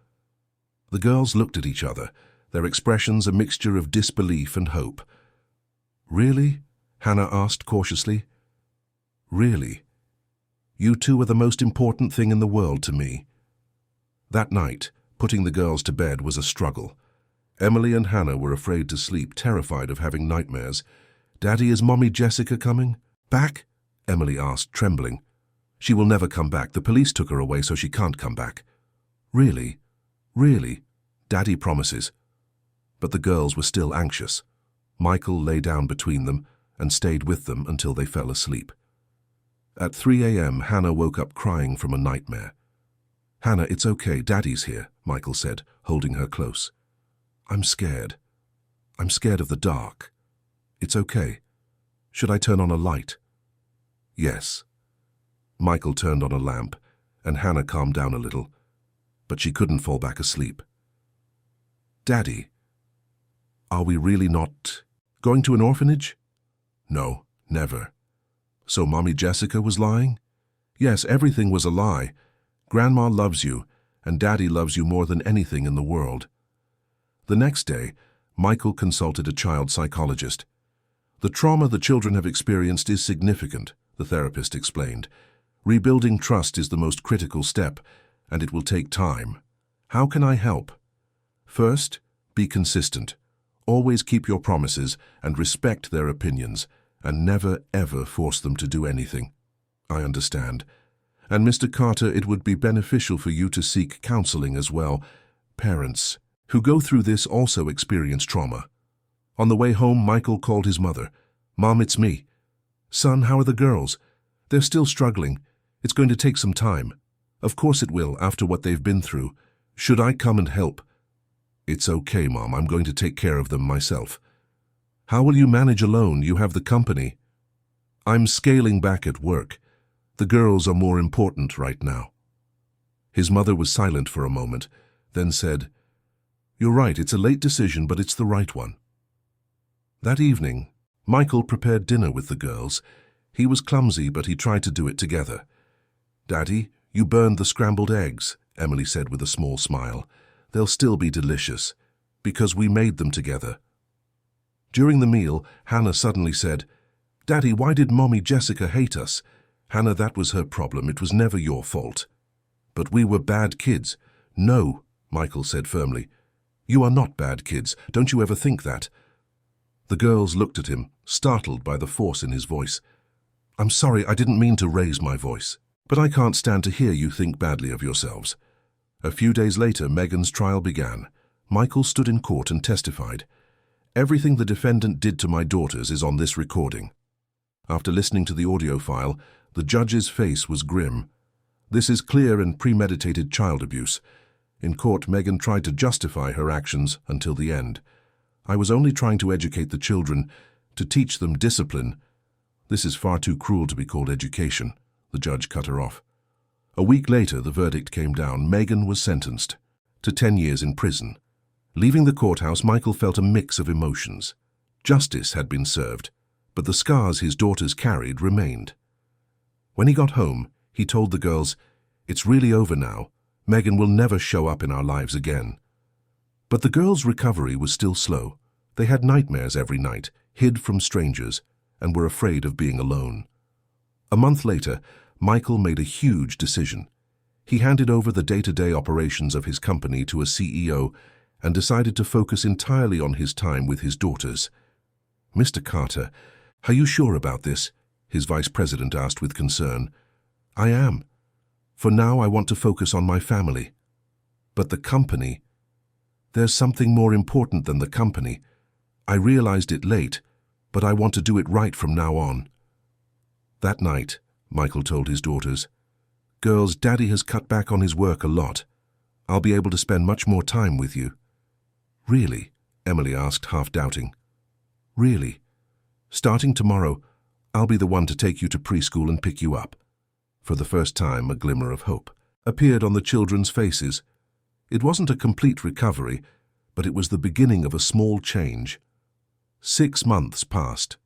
The girls looked at each other, their expressions a mixture of disbelief and hope. "Really?" Hannah asked cautiously. "Really? You two are the most important thing in the world to me." That night, putting the girls to bed was a struggle. Emily and Hannah were afraid to sleep, terrified of having nightmares. "Daddy, is Mommy Jessica coming back?" Emily asked, trembling. "She will never come back. The police took her away, so she can't come back." "Really? Really? Daddy promises." But the girls were still anxious. Michael lay down between them and stayed with them until they fell asleep. At 3 a.m., Hannah woke up crying from a nightmare. "Hannah, it's okay. Daddy's here," Michael said, holding her close. "I'm scared. I'm scared of the dark." "It's okay. Should I turn on a light?" "Yes." Michael turned on a lamp, and Hannah calmed down a little, but she couldn't fall back asleep. "Daddy, are we really not going to an orphanage?" "No, never." "So Mommy Jessica was lying?" "Yes, everything was a lie. Grandma loves you, and Daddy loves you more than anything in the world." The next day, Michael consulted a child psychologist. "The trauma the children have experienced is significant," the therapist explained. "Rebuilding trust is the most critical step, and it will take time. How can I help?" "First, be consistent. Always keep your promises and respect their opinions, and never, ever force them to do anything." "I understand. And Mr. Carter, it would be beneficial for you to seek counseling as well. Parents who go through this also experience trauma." On the way home, Michael called his mother. "Mom, it's me." "Son, how are the girls?" "They're still struggling. It's going to take some time." "Of course it will, after what they've been through. Should I come and help?" "It's okay, Mom. I'm going to take care of them myself." "How will you manage alone? You have the company." "I'm scaling back at work. The girls are more important right now." His mother was silent for a moment, then said, "You're right, it's a late decision, but it's the right one." That evening, Michael prepared dinner with the girls. He was clumsy, but he tried to do it together. "Daddy, you burned the scrambled eggs," Emily said with a small smile. "They'll still be delicious, because we made them together." During the meal, Hannah suddenly said, "Daddy, why did Mommy Jessica hate us?" "Hannah, that was her problem. It was never your fault." "But we were bad kids." "No," Michael said firmly. "You are not bad kids. Don't you ever think that?" The girls looked at him, startled by the force in his voice. "I'm sorry, I didn't mean to raise my voice." But I can't stand to hear you think badly of yourselves. A few days later, Megan's trial began. Michael stood in court and testified. Everything the defendant did to my daughters is on this recording. After listening to the audio file, the judge's face was grim. This is clear and premeditated child abuse. In court, Megan tried to justify her actions until the end. I was only trying to educate the children, to teach them discipline. This is far too cruel to be called education. The judge cut her off. A week later, the verdict came down. Megan was sentenced to 10 years in prison. Leaving the courthouse, Michael felt a mix of emotions. Justice had been served, but the scars his daughters carried remained. When he got home, he told the girls, "It's really over now. Megan will never show up in our lives again." But the girls' recovery was still slow. They had nightmares every night, hid from strangers, and were afraid of being alone. A month later, Michael made a huge decision. He handed over the day-to-day operations of his company to a CEO and decided to focus entirely on his time with his daughters. "Mr. Carter, are you sure about this?" his vice president asked with concern. "I am. For now, I want to focus on my family. But the company, there's something more important than the company. I realized it late, but I want to do it right from now on." That night, Michael told his daughters, "Girls, Daddy has cut back on his work a lot. I'll be able to spend much more time with you." "Really?" Emily asked, half doubting. "Really. Starting tomorrow, I'll be the one to take you to preschool and pick you up." For the first time, a glimmer of hope appeared on the children's faces. It wasn't a complete recovery, but it was the beginning of a small change. 6 months passed.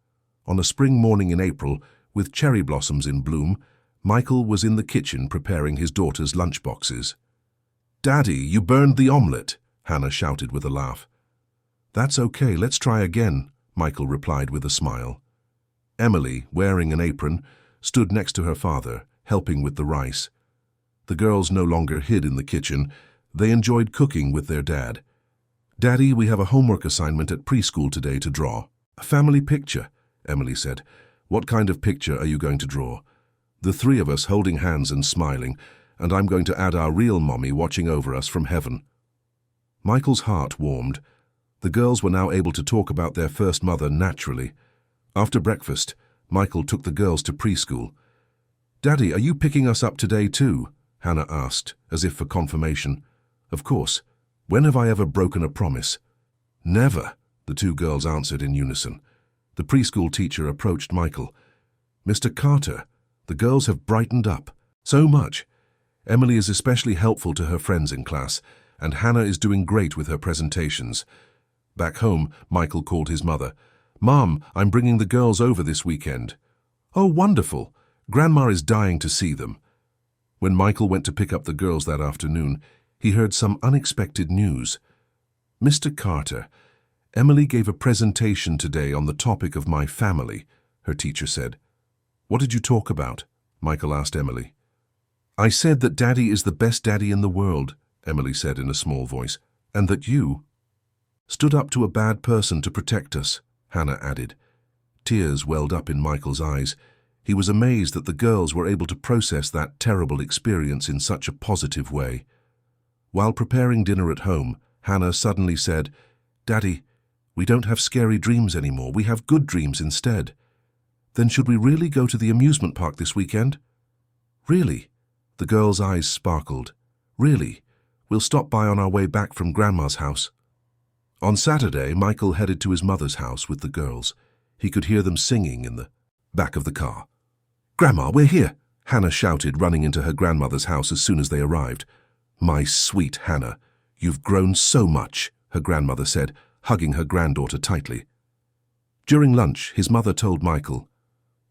On a spring morning in April, with cherry blossoms in bloom, Michael was in the kitchen preparing his daughter's lunchboxes. "Daddy, you burned the omelette," Hannah shouted with a laugh. "That's okay, let's try again," Michael replied with a smile. Emily, wearing an apron, stood next to her father, helping with the rice. The girls no longer hid in the kitchen. They enjoyed cooking with their dad. "Daddy, we have a homework assignment at preschool today to draw." "A family picture," Emily said. "What kind of picture are you going to draw?" "The three of us holding hands and smiling, and I'm going to add our real mommy watching over us from heaven." Michael's heart warmed. The girls were now able to talk about their first mother naturally. After breakfast, Michael took the girls to preschool. "Daddy, are you picking us up today too?" Hannah asked, as if for confirmation. "Of course. When have I ever broken a promise?" "Never," the two girls answered in unison. The preschool teacher approached Michael. "Mr. Carter, the girls have brightened up. So much. Emily is especially helpful to her friends in class, and Hannah is doing great with her presentations." Back home, Michael called his mother. "Mom, I'm bringing the girls over this weekend." "Oh, wonderful. Grandma is dying to see them." When Michael went to pick up the girls that afternoon, he heard some unexpected news. "Mr. Carter, Emily gave a presentation today on the topic of my family," her teacher said. "What did you talk about?" Michael asked Emily. "I said that Daddy is the best daddy in the world," Emily said in a small voice, "and that you stood up to a bad person to protect us," Hannah added. Tears welled up in Michael's eyes. He was amazed that the girls were able to process that terrible experience in such a positive way. While preparing dinner at home, Hannah suddenly said, "Daddy, we don't have scary dreams anymore. We have good dreams instead. Then should we really go to the amusement park this weekend?" "Really?" The girls' eyes sparkled. "Really? We'll stop by on our way back from Grandma's house." On Saturday, Michael headed to his mother's house with the girls. He could hear them singing in the back of the car. "Grandma, we're here!" Hannah shouted, running into her grandmother's house as soon as they arrived. "My sweet Hannah, you've grown so much," her grandmother said, hugging her granddaughter tightly. During lunch, his mother told Michael,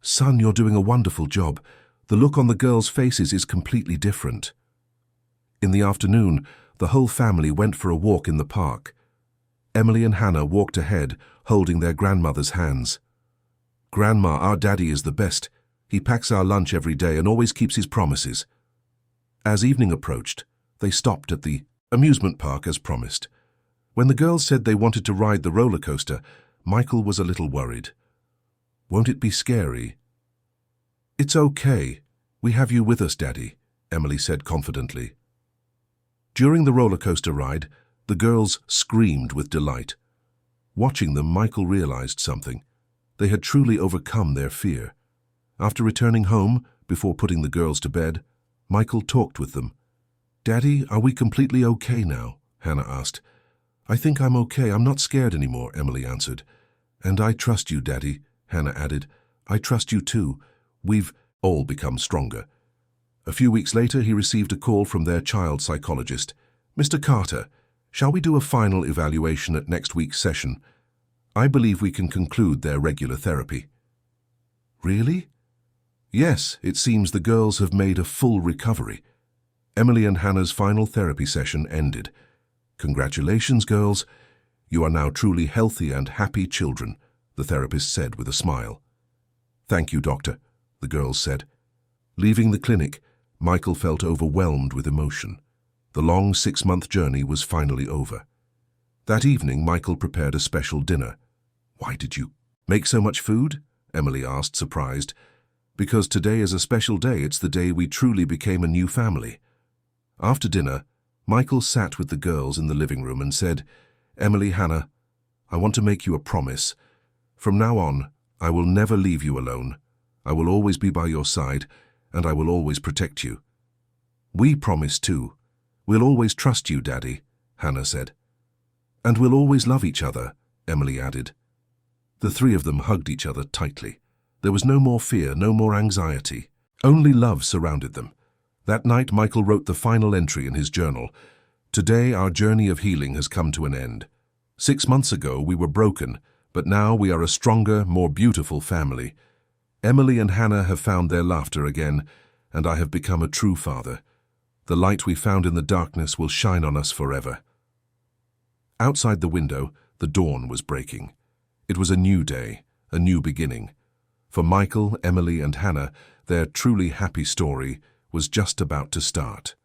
"Son, you're doing a wonderful job. The look on the girls' faces is completely different." In the afternoon, the whole family went for a walk in the park. Emily and Hannah walked ahead, holding their grandmother's hands. "Grandma, our daddy is the best. He packs our lunch every day and always keeps his promises." As evening approached, they stopped at the amusement park as promised. When the girls said they wanted to ride the roller coaster, Michael was a little worried. "Won't it be scary?" "It's okay," "We have you with us, Daddy," Emily said confidently. During the roller coaster ride, the girls screamed with delight. Watching them, Michael realized something. They had truly overcome their fear. After returning home, before putting the girls to bed, Michael talked with them. "Daddy, are we completely okay now?" Hannah asked. "I think I'm okay. I'm not scared anymore," Emily answered. "And I trust you, Daddy," Hannah added. "I trust you too. We've all become stronger." A few weeks later, he received a call from their child psychologist. "Mr. Carter, shall we do a final evaluation at next week's session? I believe we can conclude their regular therapy." "Really?" "Yes, it seems the girls have made a full recovery." Emily and Hannah's final therapy session ended. "Congratulations, girls. You are now truly healthy and happy children," the therapist said with a smile. "Thank you, doctor," the girls said. Leaving the clinic, Michael felt overwhelmed with emotion. The long 6-month journey was finally over. That evening, Michael prepared a special dinner. "Why did you make so much food?" Emily asked, surprised. "Because today is a special day. It's the day we truly became a new family." After dinner, Michael sat with the girls in the living room and said, "Emily, Hannah, I want to make you a promise. From now on, I will never leave you alone. I will always be by your side, and I will always protect you." "We promise too. We'll always trust you, Daddy," Hannah said. "And we'll always love each other," Emily added. The three of them hugged each other tightly. There was no more fear, no more anxiety. Only love surrounded them. That night, Michael wrote the final entry in his journal. "Today, our journey of healing has come to an end. 6 months ago, we were broken, but now we are a stronger, more beautiful family. Emily and Hannah have found their laughter again, and I have become a true father. The light we found in the darkness will shine on us forever." Outside the window, the dawn was breaking. It was a new day, a new beginning. For Michael, Emily, and Hannah, their truly happy story was just about to start.